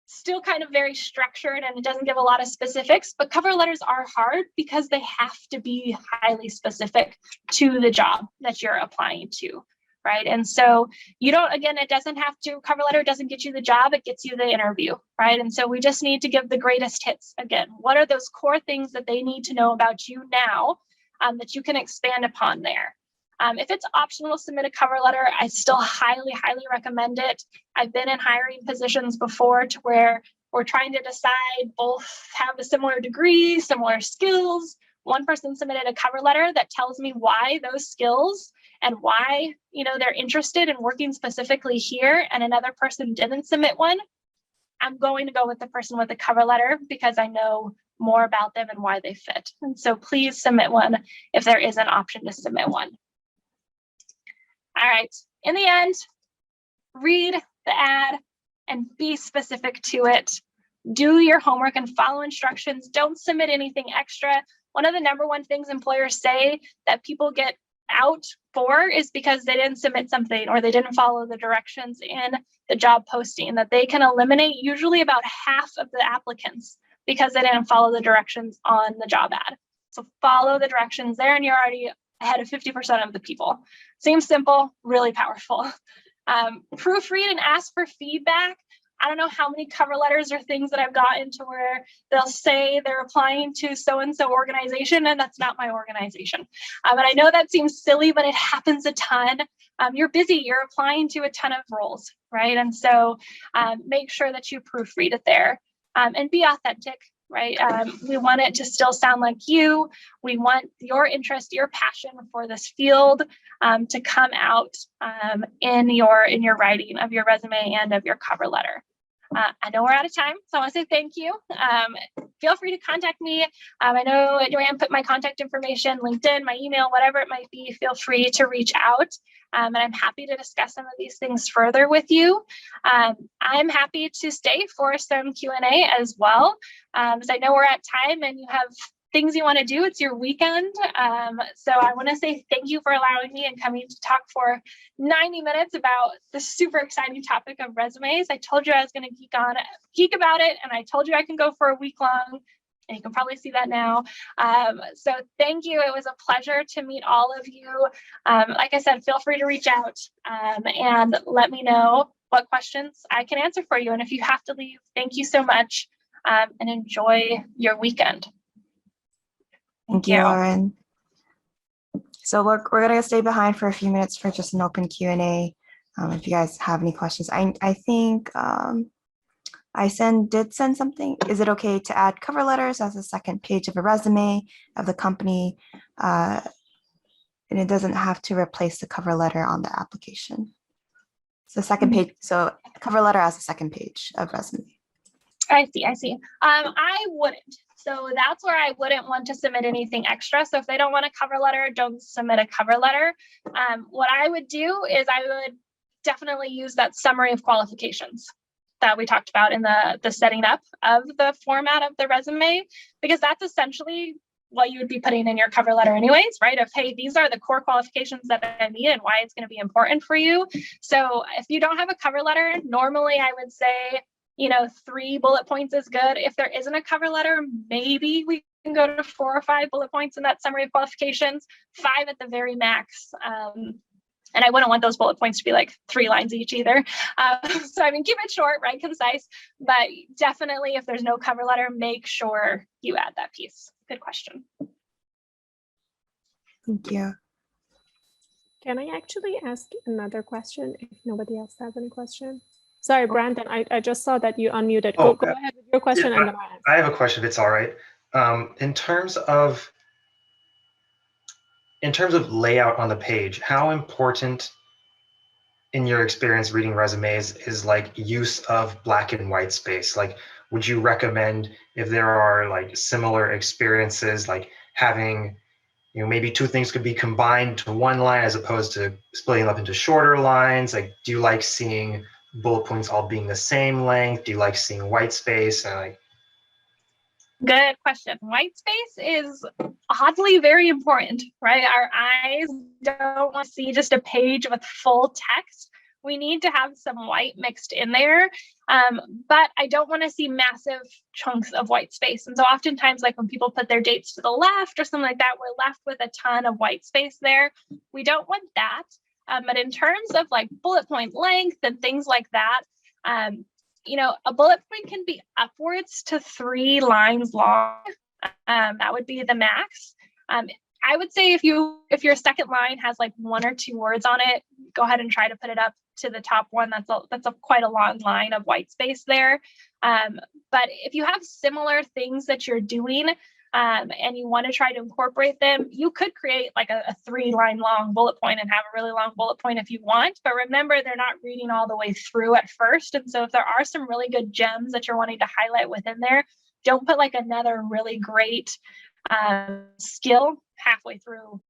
still kind of very structured and it doesn't give a lot of specifics, but cover letters are hard because they have to be highly specific to the job that you're applying to, right? And so you don't, again, it doesn't have to, cover letter doesn't get you the job, it gets you the interview, right? And so we just need to give the greatest hits. Again, what are those core things that they need to know about you now that you can expand upon there? If it's optional to submit a cover letter, I still highly, highly recommend it. I've been in hiring positions before to where we're trying to decide both have a similar degree, similar skills. One person submitted a cover letter that tells me why those skills and why, you know, they're interested in working specifically here, and another person didn't submit one. I'm going to go with the person with the cover letter because I know more about them and why they fit. And so please submit one if there is an option to submit one. All right, in the end, read the ad and be specific to it. Do your homework and follow instructions. Don't submit anything extra. One of the #1 things employers say that people get out for is because they didn't submit something or they didn't follow the directions in the job posting, that they can eliminate usually about half of the applicants because they didn't follow the directions on the job ad. So follow the directions there and you're already ahead of 50% of the people. Seems simple, really powerful. Proofread and ask for feedback. I don't know how many cover letters or things that I've gotten to where they'll say they're applying to so-and-so organization, and that's not my organization. And I know that seems silly, but it happens a ton. You're busy, you're applying to a ton of roles, right? And so make sure that you proofread it there and be authentic. Right? We want it to still sound like you. We want your interest, your passion for this field to come out in your writing of your resume and of your cover letter. I know we're out of time, so I want to say thank you. Feel free to contact me. I know Joanne put my contact information, LinkedIn, my email, whatever it might be. Feel free to reach out. And I'm happy to discuss some of these things further with you. I'm happy to stay for some Q&A as well, as I know we're at time and you have things you want to do. It's your weekend. So I want to say thank you for allowing me and coming to talk for 90 minutes about this super exciting topic of resumes. I told you I was going to geek about it, and I told you I can go for a week long. And you can probably see that now. So thank you. It was a pleasure to meet all of you. Like I said, feel free to reach out and let me know what questions I can answer for you. And if you have to leave, thank you so much and enjoy your weekend.
Thank you, Lauren. So we're going to stay behind for a few minutes for just an open Q&A. If you guys have any questions, I think I did send something. Is it okay to add cover letters as a second page of a resume of the company? And it doesn't have to replace the cover letter on the application. So second page, so cover letter as a second page of resume.
I see. I wouldn't. So that's where I wouldn't want to submit anything extra. So if they don't want a cover letter, don't submit a cover letter. What I would do is I would definitely use that summary of qualifications that we talked about in the setting up of the format of the resume, because that's essentially what you would be putting in your cover letter anyways, right? Of, hey, these are the core qualifications that I need and why it's going to be important for you. So if you don't have a cover letter, normally I would say, 3 bullet points is good. If there isn't a cover letter, maybe we can go to 4 or 5 bullet points in that summary of qualifications, 5 at the very max. And I wouldn't want those bullet points to be like 3 lines each either. So I mean, keep it short, right? Concise, but definitely if there's no cover letter, make sure you add that piece. Good question.
Thank you.
Can I actually ask another question if nobody else has any question? Sorry, Brandon, I just saw that you unmuted.
Oh,
Go ahead with your question
yeah,
and then I'll answer.
I have a question if it's all right. In terms of layout on the page, how important in your experience reading resumes is like use of black and white space? Like, would you recommend if there are like similar experiences, like having, maybe 2 things could be combined to 1 line as opposed to splitting up into shorter lines? Like, do you like seeing bullet points all being the same length? Do you like seeing white space? And like,
Good question. White space is oddly very important, right? Our eyes don't want to see just a page with full text. We need to have some white mixed in there, but I don't want to see massive chunks of white space. And so oftentimes, like when people put their dates to the left or something like that, we're left with a ton of white space there. We don't want that. But in terms of like bullet point length and things like that, a bullet point can be upwards to 3 lines long. That would be the max. I would say if your second line has like 1 or 2 words on it, go ahead and try to put it up to the top one. That's quite a long line of white space there. But if you have similar things that you're doing and you want to try to incorporate them, you could create like a 3-line long bullet point and have a really long bullet point if you want. But remember, they're not reading all the way through at first. And so if there are some really good gems that you're wanting to highlight within there, don't put like another really great skill halfway through